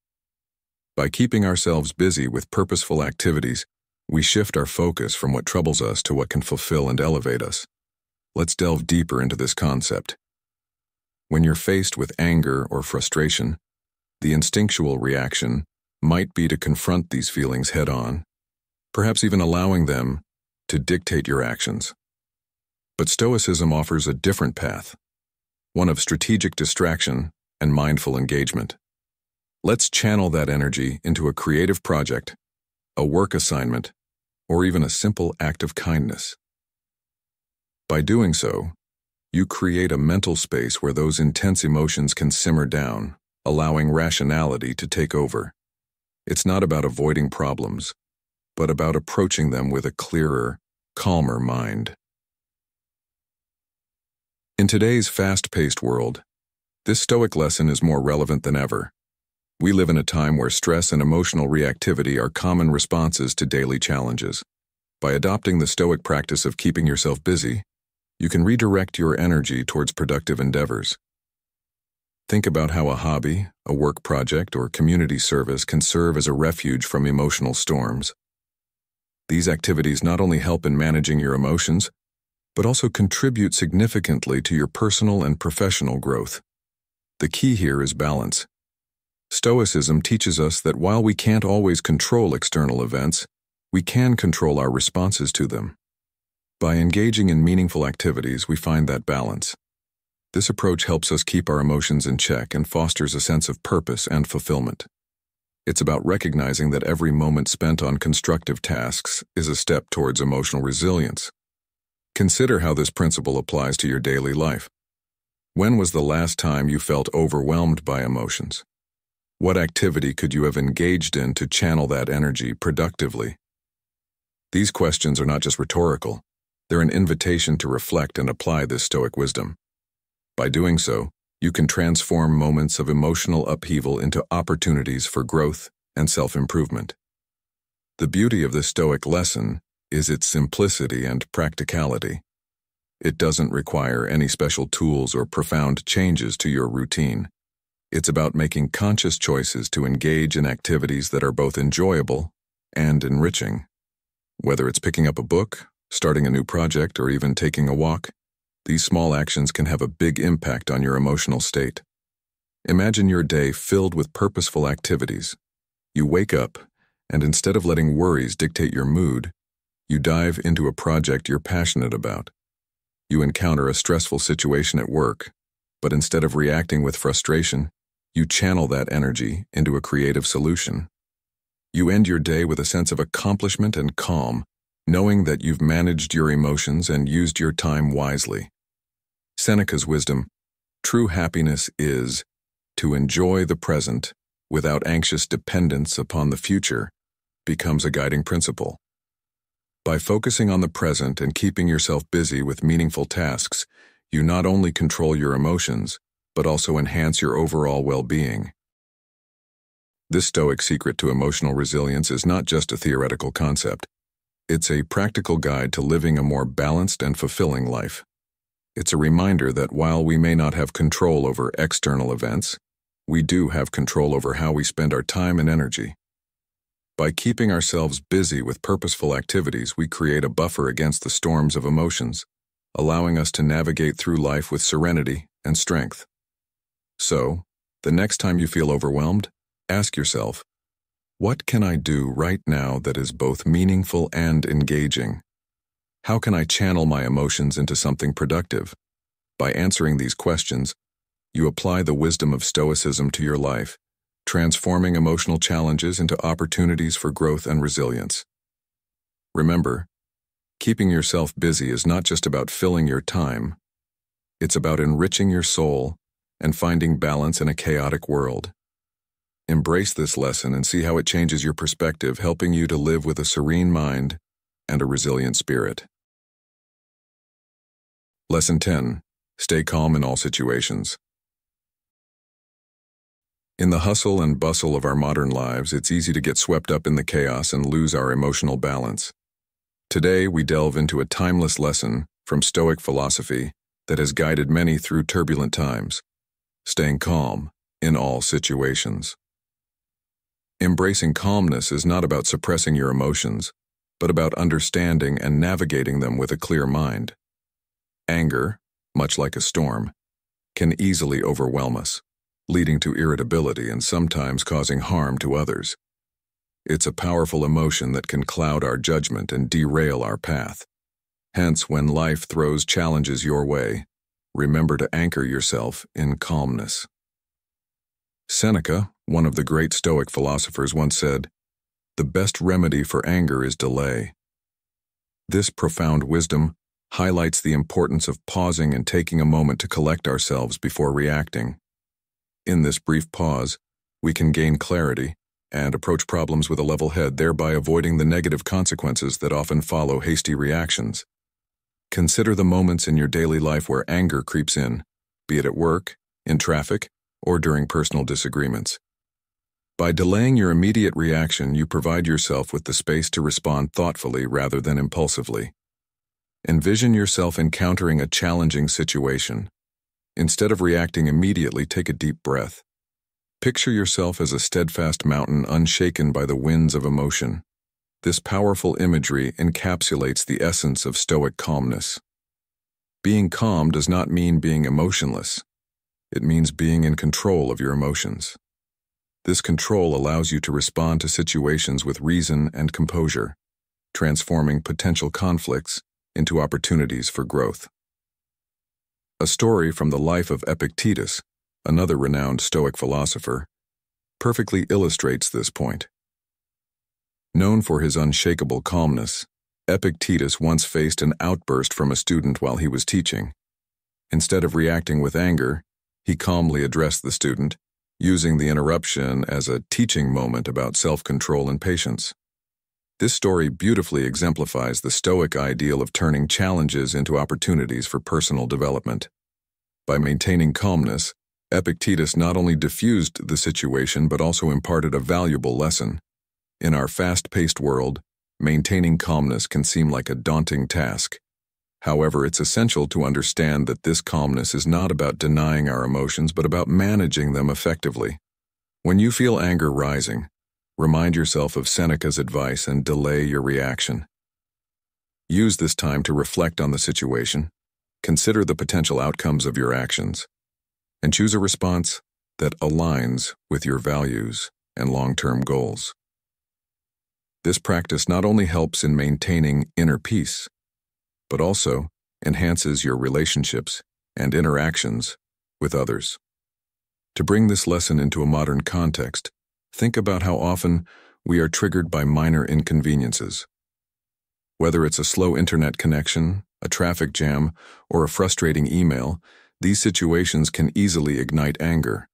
By keeping ourselves busy with purposeful activities, we shift our focus from what troubles us to what can fulfill and elevate us. Let's delve deeper into this concept. When you're faced with anger or frustration, the instinctual reaction might be to confront these feelings head-on, perhaps even allowing them to dictate your actions. But Stoicism offers a different path, one of strategic distraction and mindful engagement. Let's channel that energy into a creative project, a work assignment, or even a simple act of kindness. By doing so, you create a mental space where those intense emotions can simmer down, allowing rationality to take over. It's not about avoiding problems, but about approaching them with a clearer, calmer mind. In today's fast-paced world, this Stoic lesson is more relevant than ever. We live in a time where stress and emotional reactivity are common responses to daily challenges. By adopting the Stoic practice of keeping yourself busy, you can redirect your energy towards productive endeavors. Think about how a hobby, a work project, or community service can serve as a refuge from emotional storms. These activities not only help in managing your emotions, but also contribute significantly to your personal and professional growth. The key here is balance. Stoicism teaches us that while we can't always control external events, we can control our responses to them. By engaging in meaningful activities, we find that balance. This approach helps us keep our emotions in check and fosters a sense of purpose and fulfillment. It's about recognizing that every moment spent on constructive tasks is a step towards emotional resilience. Consider how this principle applies to your daily life. When was the last time you felt overwhelmed by emotions? What activity could you have engaged in to channel that energy productively? These questions are not just rhetorical. They're an invitation to reflect and apply this Stoic wisdom. By doing so, you can transform moments of emotional upheaval into opportunities for growth and self-improvement. The beauty of this Stoic lesson is its simplicity and practicality. It doesn't require any special tools or profound changes to your routine. It's about making conscious choices to engage in activities that are both enjoyable and enriching. Whether it's picking up a book, starting a new project, or even taking a walk, these small actions can have a big impact on your emotional state. Imagine your day filled with purposeful activities. You wake up, and instead of letting worries dictate your mood, you dive into a project you're passionate about. You encounter a stressful situation at work, but instead of reacting with frustration, you channel that energy into a creative solution. You end your day with a sense of accomplishment and calm, knowing that you've managed your emotions and used your time wisely. Seneca's wisdom, true happiness is to enjoy the present without anxious dependence upon the future, becomes a guiding principle. By focusing on the present and keeping yourself busy with meaningful tasks, you not only control your emotions, but also enhance your overall well-being. This Stoic secret to emotional resilience is not just a theoretical concept. It's a practical guide to living a more balanced and fulfilling life. It's a reminder that while we may not have control over external events, we do have control over how we spend our time and energy. By keeping ourselves busy with purposeful activities, we create a buffer against the storms of emotions, allowing us to navigate through life with serenity and strength. So, the next time you feel overwhelmed, ask yourself, what can I do right now that is both meaningful and engaging? How can I channel my emotions into something productive? By answering these questions, you apply the wisdom of Stoicism to your life, transforming emotional challenges into opportunities for growth and resilience. Remember, keeping yourself busy is not just about filling your time. It's about enriching your soul and finding balance in a chaotic world. Embrace this lesson and see how it changes your perspective, helping you to live with a serene mind and a resilient spirit. Lesson 10. Stay calm in all situations. In the hustle and bustle of our modern lives, it's easy to get swept up in the chaos and lose our emotional balance. Today, we delve into a timeless lesson from Stoic philosophy that has guided many through turbulent times: staying calm in all situations. Embracing calmness is not about suppressing your emotions, but about understanding and navigating them with a clear mind. Anger, much like a storm, can easily overwhelm us, leading to irritability and sometimes causing harm to others. It's a powerful emotion that can cloud our judgment and derail our path. Hence, when life throws challenges your way, remember to anchor yourself in calmness. Seneca, one of the great Stoic philosophers, once said, "The best remedy for anger is delay." This profound wisdom highlights the importance of pausing and taking a moment to collect ourselves before reacting. In this brief pause, we can gain clarity and approach problems with a level head, thereby avoiding the negative consequences that often follow hasty reactions. Consider the moments in your daily life where anger creeps in, be it at work, in traffic, or during personal disagreements. By delaying your immediate reaction, you provide yourself with the space to respond thoughtfully rather than impulsively. Envision yourself encountering a challenging situation. Instead of reacting immediately, take a deep breath. Picture yourself as a steadfast mountain unshaken by the winds of emotion. This powerful imagery encapsulates the essence of Stoic calmness. Being calm does not mean being emotionless. It means being in control of your emotions. This control allows you to respond to situations with reason and composure, transforming potential conflicts into opportunities for growth. A story from the life of Epictetus, another renowned Stoic philosopher, perfectly illustrates this point. Known for his unshakable calmness, Epictetus once faced an outburst from a student while he was teaching. Instead of reacting with anger, he calmly addressed the student, using the interruption as a teaching moment about self-control and patience. This story beautifully exemplifies the Stoic ideal of turning challenges into opportunities for personal development. By maintaining calmness, Epictetus not only diffused the situation but also imparted a valuable lesson. In our fast-paced world, maintaining calmness can seem like a daunting task. However, it's essential to understand that this calmness is not about denying our emotions but about managing them effectively. When you feel anger rising, remind yourself of Seneca's advice and delay your reaction. Use this time to reflect on the situation, consider the potential outcomes of your actions, and choose a response that aligns with your values and long-term goals. This practice not only helps in maintaining inner peace, but also enhances your relationships and interactions with others. To bring this lesson into a modern context, think about how often we are triggered by minor inconveniences. Whether it's a slow internet connection, a traffic jam, or a frustrating email, these situations can easily ignite anger.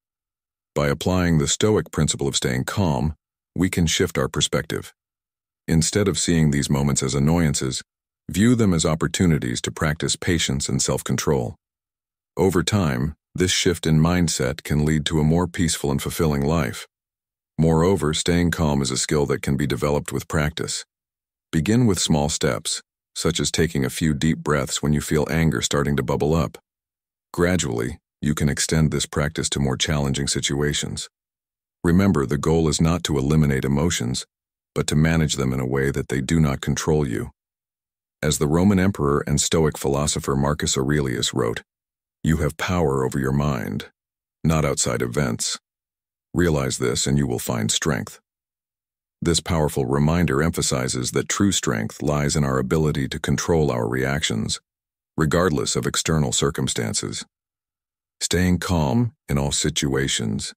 By applying the Stoic principle of staying calm, we can shift our perspective. Instead of seeing these moments as annoyances, view them as opportunities to practice patience and self-control. Over time, this shift in mindset can lead to a more peaceful and fulfilling life. Moreover, staying calm is a skill that can be developed with practice. Begin with small steps, such as taking a few deep breaths when you feel anger starting to bubble up. Gradually, you can extend this practice to more challenging situations. Remember, the goal is not to eliminate emotions, but to manage them in a way that they do not control you. As the Roman emperor and Stoic philosopher Marcus Aurelius wrote, "You have power over your mind, not outside events. Realize this and you will find strength." This powerful reminder emphasizes that true strength lies in our ability to control our reactions, regardless of external circumstances. Staying calm in all situations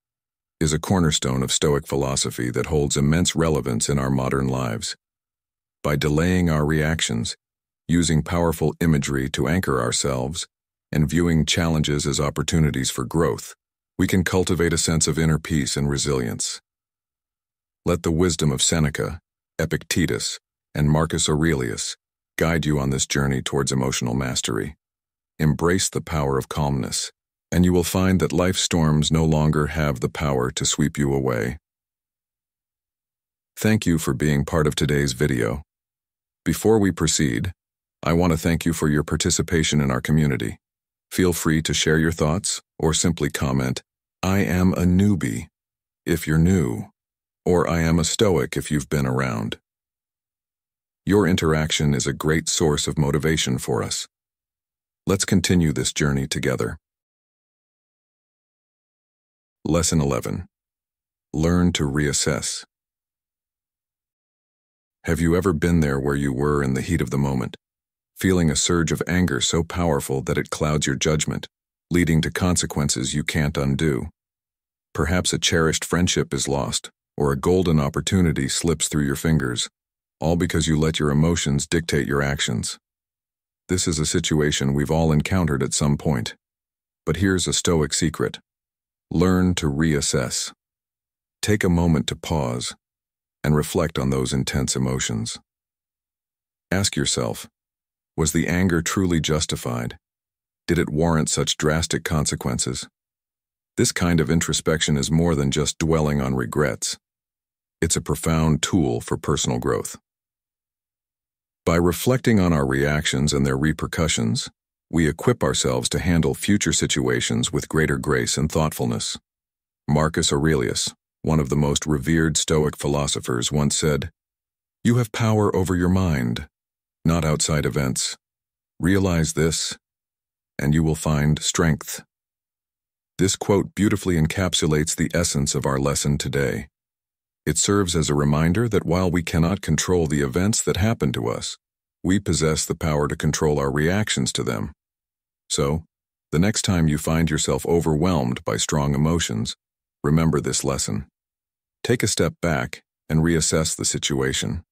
is a cornerstone of Stoic philosophy that holds immense relevance in our modern lives. By delaying our reactions, using powerful imagery to anchor ourselves, and viewing challenges as opportunities for growth, we can cultivate a sense of inner peace and resilience. Let the wisdom of Seneca, Epictetus, and Marcus Aurelius guide you on this journey towards emotional mastery. Embrace the power of calmness, and you will find that life's storms no longer have the power to sweep you away. Thank you for being part of today's video. Before we proceed, I want to thank you for your participation in our community. Feel free to share your thoughts or simply comment, "I am a newbie," if you're new, or "I am a Stoic" if you've been around. Your interaction is a great source of motivation for us. Let's continue this journey together. Lesson 11. Learn to reassess. Have you ever been there where you were in the heat of the moment, feeling a surge of anger so powerful that it clouds your judgment, leading to consequences you can't undo? Perhaps a cherished friendship is lost, or a golden opportunity slips through your fingers, all because you let your emotions dictate your actions. This is a situation we've all encountered at some point. But here's a Stoic secret. Learn to reassess. Take a moment to pause and reflect on those intense emotions. Ask yourself, was the anger truly justified? Did it warrant such drastic consequences? This kind of introspection is more than just dwelling on regrets. It's a profound tool for personal growth. By reflecting on our reactions and their repercussions, we equip ourselves to handle future situations with greater grace and thoughtfulness. Marcus Aurelius, one of the most revered Stoic philosophers, once said, "You have power over your mind, not outside events. Realize this, and you will find strength." This quote beautifully encapsulates the essence of our lesson today. It serves as a reminder that while we cannot control the events that happen to us, we possess the power to control our reactions to them. So, the next time you find yourself overwhelmed by strong emotions, remember this lesson. Take a step back and reassess the situation.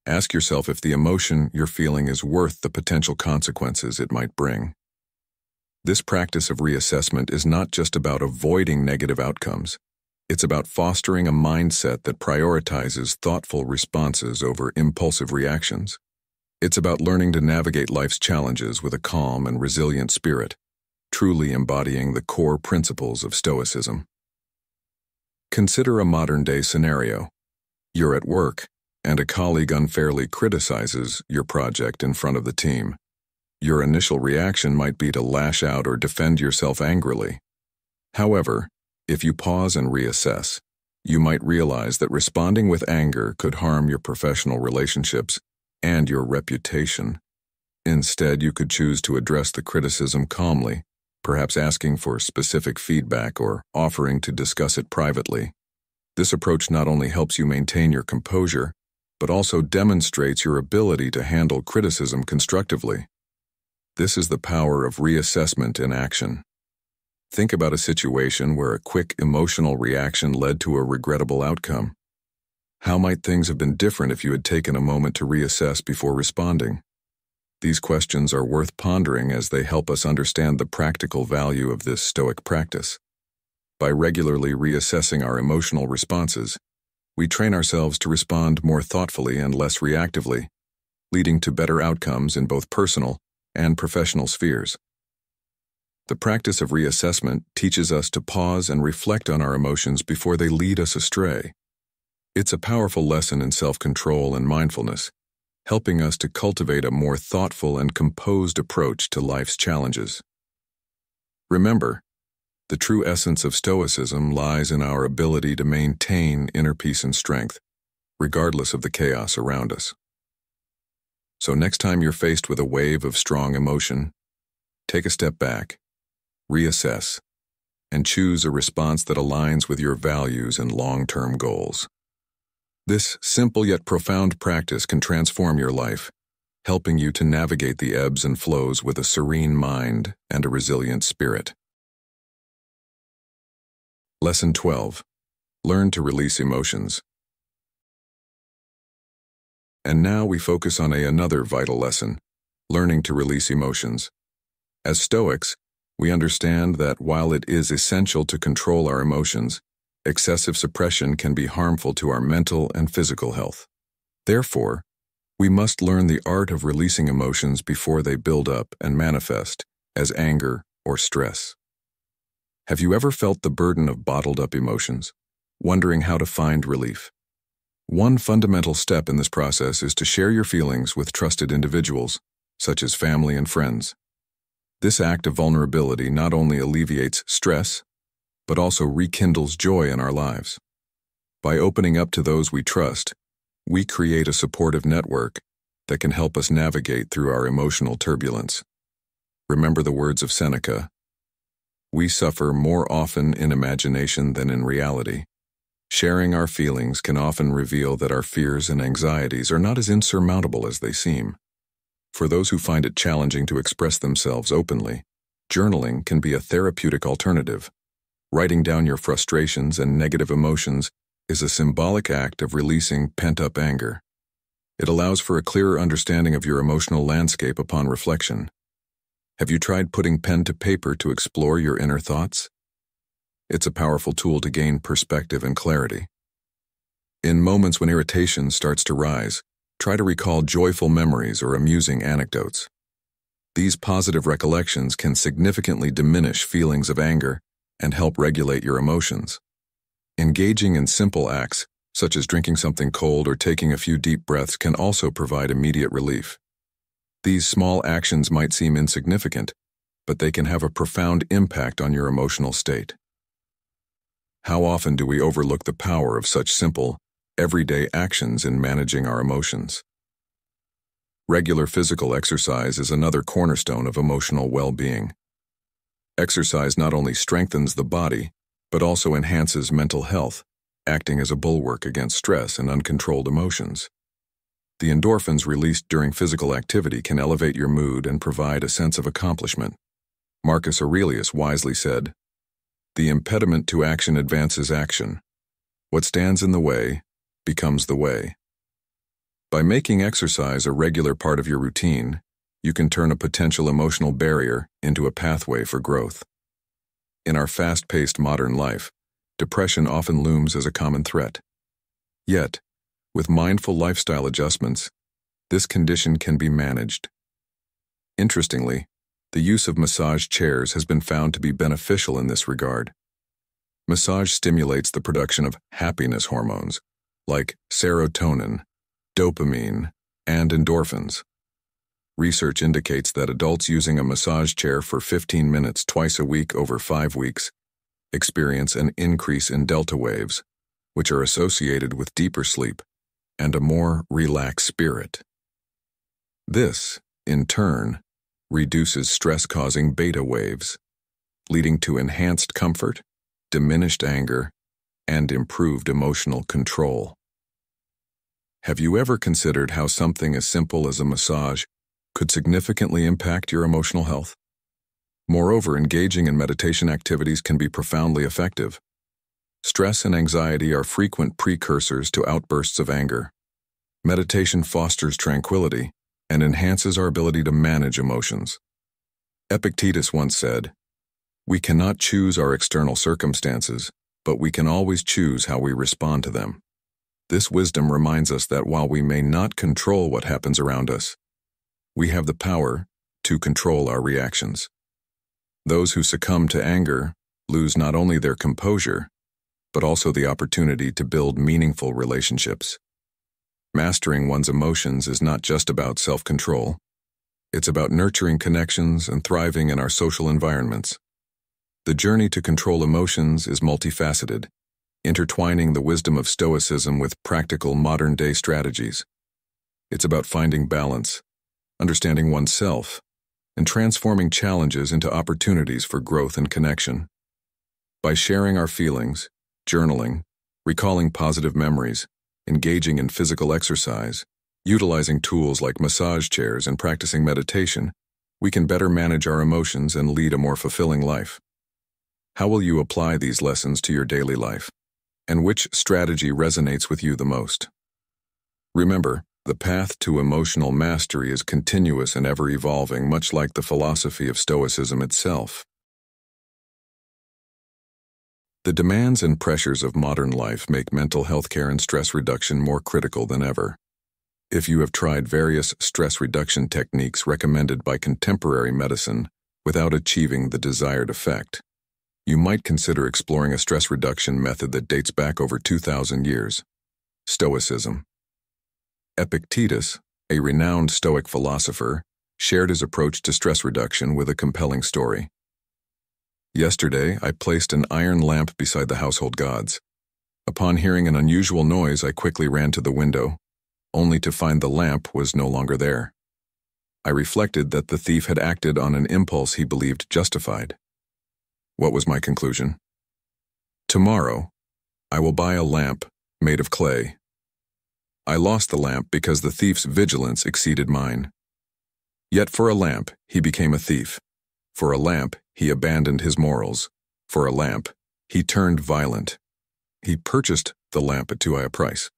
Ask yourself if the emotion you're feeling is worth the potential consequences it might bring. This practice of reassessment is not just about avoiding negative outcomes. It's about fostering a mindset that prioritizes thoughtful responses over impulsive reactions. It's about learning to navigate life's challenges with a calm and resilient spirit, truly embodying the core principles of Stoicism. Consider a modern-day scenario. You're at work, and a colleague unfairly criticizes your project in front of the team. Your initial reaction might be to lash out or defend yourself angrily. However, if you pause and reassess, you might realize that responding with anger could harm your professional relationships and your reputation. Instead, you could choose to address the criticism calmly, perhaps asking for specific feedback or offering to discuss it privately. This approach not only helps you maintain your composure, but also demonstrates your ability to handle criticism constructively. This is the power of reassessment in action. Think about a situation where a quick emotional reaction led to a regrettable outcome. How might things have been different if you had taken a moment to reassess before responding? These questions are worth pondering as they help us understand the practical value of this Stoic practice. By regularly reassessing our emotional responses, we train ourselves to respond more thoughtfully and less reactively, leading to better outcomes in both personal and professional spheres. The practice of reassessment teaches us to pause and reflect on our emotions before they lead us astray. It's a powerful lesson in self-control and mindfulness, helping us to cultivate a more thoughtful and composed approach to life's challenges. Remember, the true essence of Stoicism lies in our ability to maintain inner peace and strength, regardless of the chaos around us. So next time you're faced with a wave of strong emotion, take a step back, reassess, and choose a response that aligns with your values and long-term goals. This simple yet profound practice can transform your life, helping you to navigate the ebbs and flows with a serene mind and a resilient spirit. Lesson 12. Learn to release emotions. And now we focus on another vital lesson, learning to release emotions. As Stoics, we understand that while it is essential to control our emotions, excessive suppression can be harmful to our mental and physical health. Therefore, we must learn the art of releasing emotions before they build up and manifest as anger or stress. Have you ever felt the burden of bottled-up emotions, wondering how to find relief? One fundamental step in this process is to share your feelings with trusted individuals, such as family and friends. This act of vulnerability not only alleviates stress, but also rekindles joy in our lives. By opening up to those we trust, we create a supportive network that can help us navigate through our emotional turbulence. Remember the words of Seneca: "We suffer more often in imagination than in reality." Sharing our feelings can often reveal that our fears and anxieties are not as insurmountable as they seem. For those who find it challenging to express themselves openly, journaling can be a therapeutic alternative. Writing down your frustrations and negative emotions is a symbolic act of releasing pent-up anger. It allows for a clearer understanding of your emotional landscape upon reflection. Have you tried putting pen to paper to explore your inner thoughts? It's a powerful tool to gain perspective and clarity. In moments when irritation starts to rise, try to recall joyful memories or amusing anecdotes. These positive recollections can significantly diminish feelings of anger and help regulate your emotions. Engaging in simple acts, such as drinking something cold or taking a few deep breaths, can also provide immediate relief. These small actions might seem insignificant, but they can have a profound impact on your emotional state. How often do we overlook the power of such simple, everyday actions in managing our emotions? Regular physical exercise is another cornerstone of emotional well-being. Exercise not only strengthens the body, but also enhances mental health, acting as a bulwark against stress and uncontrolled emotions. The endorphins released during physical activity can elevate your mood and provide a sense of accomplishment. Marcus Aurelius wisely said, "The impediment to action advances action. What stands in the way becomes the way." By making exercise a regular part of your routine, you can turn a potential emotional barrier into a pathway for growth. In our fast-paced modern life, depression often looms as a common threat. Yet, with mindful lifestyle adjustments, this condition can be managed. Interestingly, the use of massage chairs has been found to be beneficial in this regard. Massage stimulates the production of happiness hormones, like serotonin, dopamine, and endorphins. Research indicates that adults using a massage chair for 15 minutes twice a week over 5 weeks experience an increase in delta waves, which are associated with deeper sleep and a more relaxed spirit. This, in turn, reduces stress-causing beta waves, leading to enhanced comfort, diminished anger, and improved emotional control. Have you ever considered how something as simple as a massage could significantly impact your emotional health. Moreover, engaging in meditation activities can be profoundly effective. Stress and anxiety are frequent precursors to outbursts of anger. Meditation fosters tranquility and enhances our ability to manage emotions. Epictetus once said, "We cannot choose our external circumstances, but we can always choose how we respond to them." This wisdom reminds us that while we may not control what happens around us, we have the power to control our reactions. Those who succumb to anger lose not only their composure, but also the opportunity to build meaningful relationships. Mastering one's emotions is not just about self-control. It's about nurturing connections and thriving in our social environments. The journey to control emotions is multifaceted, intertwining the wisdom of Stoicism with practical modern-day strategies. It's about finding balance, understanding oneself, and transforming challenges into opportunities for growth and connection. By sharing our feelings, journaling, recalling positive memories, engaging in physical exercise, utilizing tools like massage chairs, and practicing meditation, we can better manage our emotions and lead a more fulfilling life. How will you apply these lessons to your daily life? And which strategy resonates with you the most? Remember, the path to emotional mastery is continuous and ever-evolving, much like the philosophy of Stoicism itself. The demands and pressures of modern life make mental health care and stress reduction more critical than ever. If you have tried various stress reduction techniques recommended by contemporary medicine without achieving the desired effect, you might consider exploring a stress reduction method that dates back over 2,000 years: Stoicism. Epictetus, a renowned Stoic philosopher, shared his approach to stress reduction with a compelling story. "Yesterday, I placed an iron lamp beside the household gods. Upon hearing an unusual noise, I quickly ran to the window, only to find the lamp was no longer there. I reflected that the thief had acted on an impulse he believed justified. What was my conclusion? Tomorrow, I will buy a lamp made of clay. I lost the lamp because the thief's vigilance exceeded mine. Yet for a lamp, he became a thief. For a lamp, he abandoned his morals. For a lamp, he turned violent. He purchased the lamp at too high a price."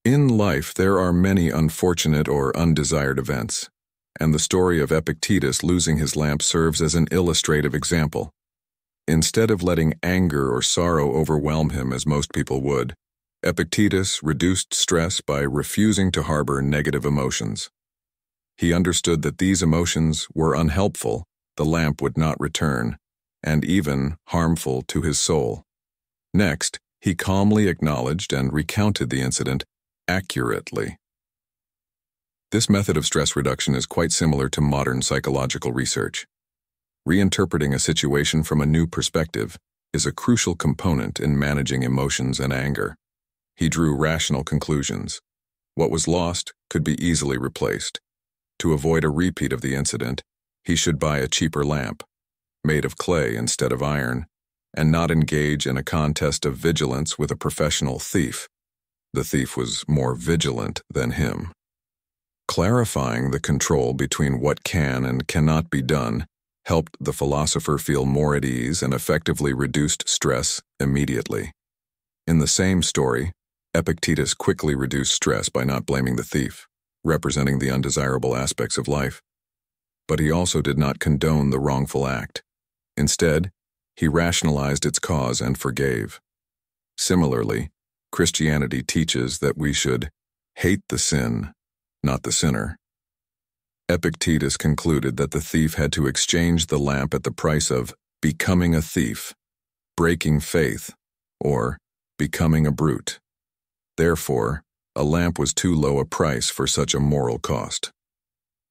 In life, there are many unfortunate or undesired events, and the story of Epictetus losing his lamp serves as an illustrative example. Instead of letting anger or sorrow overwhelm him as most people would, Epictetus reduced stress by refusing to harbor negative emotions. He understood that these emotions were unhelpful, the lamp would not return, and even harmful to his soul. Next, he calmly acknowledged and recounted the incident accurately. This method of stress reduction is quite similar to modern psychological research. Reinterpreting a situation from a new perspective is a crucial component in managing emotions and anger. He drew rational conclusions. What was lost could be easily replaced. To avoid a repeat of the incident, he should buy a cheaper lamp, made of clay instead of iron, and not engage in a contest of vigilance with a professional thief. The thief was more vigilant than him. Clarifying the control between what can and cannot be done helped the philosopher feel more at ease and effectively reduced stress immediately. In the same story, Epictetus quickly reduced stress by not blaming the thief, representing the undesirable aspects of life. But he also did not condone the wrongful act. Instead, he rationalized its cause and forgave. Similarly, Christianity teaches that we should hate the sin, not the sinner. Epictetus concluded that the thief had to exchange the lamp at the price of becoming a thief, breaking faith, or becoming a brute. Therefore, a lamp was too low a price for such a moral cost.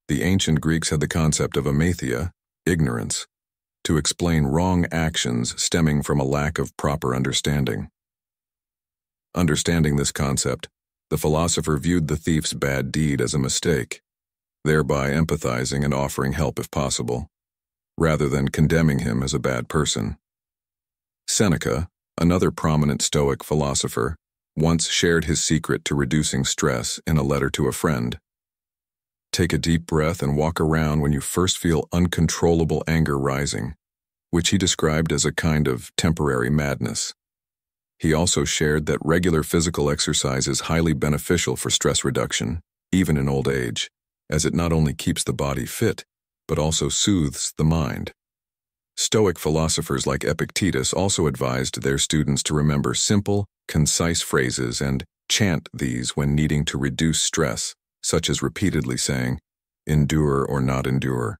The ancient Greeks had the concept of amathia, ignorance, to explain wrong actions stemming from a lack of proper understanding. Understanding this concept, the philosopher viewed the thief's bad deed as a mistake, thereby empathizing and offering help if possible, rather than condemning him as a bad person. Seneca, another prominent Stoic philosopher, once shared his secret to reducing stress in a letter to a friend. Take a deep breath and walk around when you first feel uncontrollable anger rising, which he described as a kind of temporary madness. He also shared that regular physical exercise is highly beneficial for stress reduction, even in old age, as it not only keeps the body fit, but also soothes the mind. Stoic philosophers like Epictetus also advised their students to remember simple, concise phrases and chant these when needing to reduce stress, such as repeatedly saying, "endure or not endure."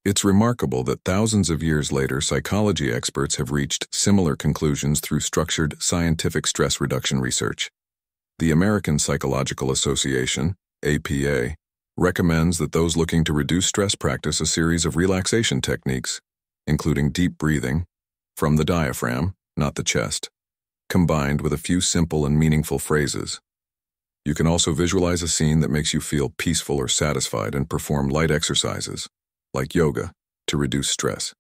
It's remarkable that thousands of years later, psychology experts have reached similar conclusions through structured scientific stress reduction research. The American Psychological Association, APA, recommends that those looking to reduce stress practice a series of relaxation techniques, including deep breathing, from the diaphragm, not the chest, combined with a few simple and meaningful phrases. You can also visualize a scene that makes you feel peaceful or satisfied and perform light exercises, like yoga, to reduce stress.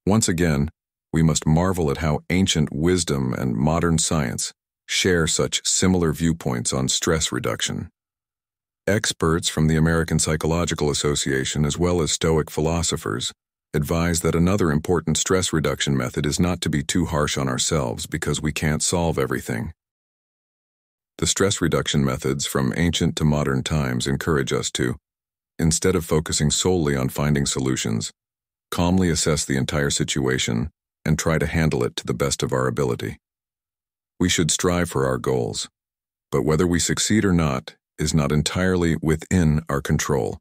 Once again, we must marvel at how ancient wisdom and modern science share such similar viewpoints on stress reduction. Experts from the American Psychological Association, as well as Stoic philosophers, advise that another important stress reduction method is not to be too harsh on ourselves because we can't solve everything. The stress reduction methods from ancient to modern times encourage us to, instead of focusing solely on finding solutions, calmly assess the entire situation and try to handle it to the best of our ability. We should strive for our goals, but whether we succeed or not is not entirely within our control,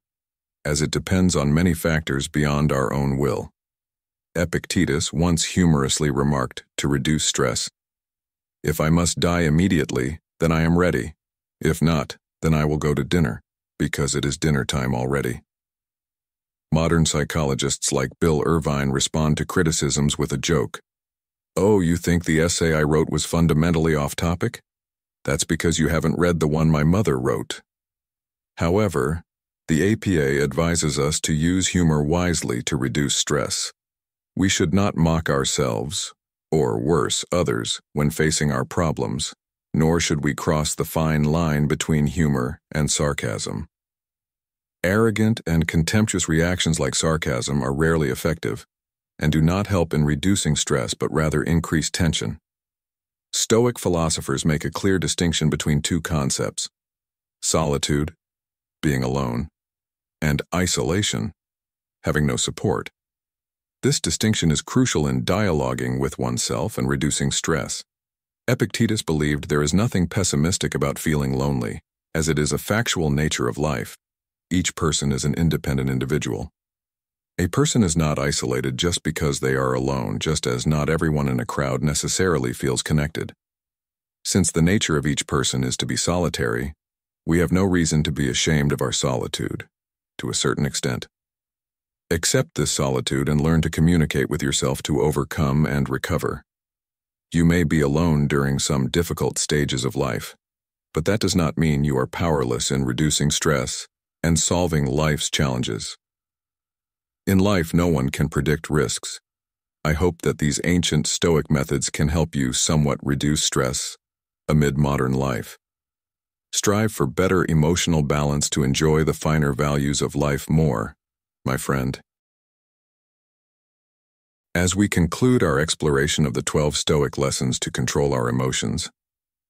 as it depends on many factors beyond our own will. Epictetus once humorously remarked to reduce stress, "If I must die immediately, then I am ready. If not, then I will go to dinner, because it is dinner time already." Modern psychologists like Bill Irvine respond to criticisms with a joke. "Oh, you think the essay I wrote was fundamentally off topic? That's because you haven't read the one my mother wrote." However, the APA advises us to use humor wisely to reduce stress. We should not mock ourselves, or worse, others, when facing our problems, nor should we cross the fine line between humor and sarcasm. Arrogant and contemptuous reactions like sarcasm are rarely effective and do not help in reducing stress but rather increase tension. Stoic philosophers make a clear distinction between two concepts: solitude, being alone, and isolation, having no support. This distinction is crucial in dialoguing with oneself and reducing stress. Epictetus believed there is nothing pessimistic about feeling lonely, as it is a factual nature of life. Each person is an independent individual. A person is not isolated just because they are alone, just as not everyone in a crowd necessarily feels connected. Since the nature of each person is to be solitary, we have no reason to be ashamed of our solitude, to a certain extent. Accept this solitude and learn to communicate with yourself to overcome and recover. You may be alone during some difficult stages of life, but that does not mean you are powerless in reducing stress and solving life's challenges. In life, no one can predict risks. I hope that these ancient Stoic methods can help you somewhat reduce stress amid modern life. Strive for better emotional balance to enjoy the finer values of life more, my friend. As we conclude our exploration of the 12 Stoic lessons to control our emotions,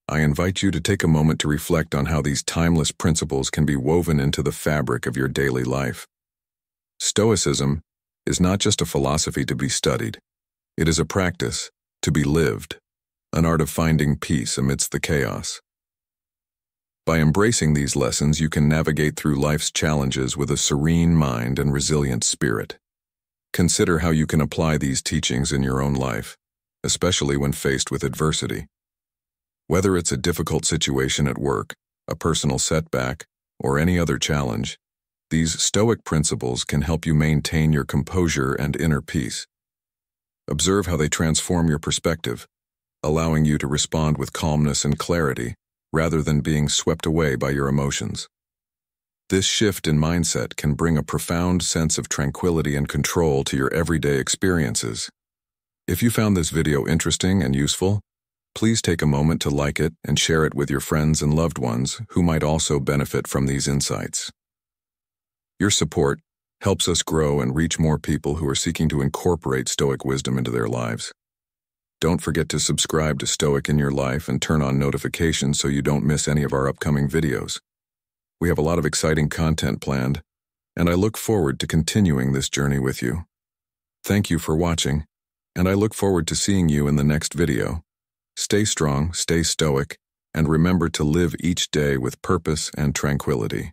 I invite you to take a moment to reflect on how these timeless principles can be woven into the fabric of your daily life. Stoicism is not just a philosophy to be studied. It is a practice to be lived, an art of finding peace amidst the chaos. By embracing these lessons, you can navigate through life's challenges with a serene mind and resilient spirit. Consider how you can apply these teachings in your own life, especially when faced with adversity. Whether it's a difficult situation at work, a personal setback, or any other challenge, these Stoic principles can help you maintain your composure and inner peace. Observe how they transform your perspective, allowing you to respond with calmness and clarity rather than being swept away by your emotions. This shift in mindset can bring a profound sense of tranquility and control to your everyday experiences. If you found this video interesting and useful, please take a moment to like it and share it with your friends and loved ones who might also benefit from these insights. Your support helps us grow and reach more people who are seeking to incorporate Stoic wisdom into their lives. Don't forget to subscribe to Stoic in Your Life and turn on notifications so you don't miss any of our upcoming videos. We have a lot of exciting content planned, and I look forward to continuing this journey with you. Thank you for watching, and I look forward to seeing you in the next video. Stay strong, stay stoic, and remember to live each day with purpose and tranquility.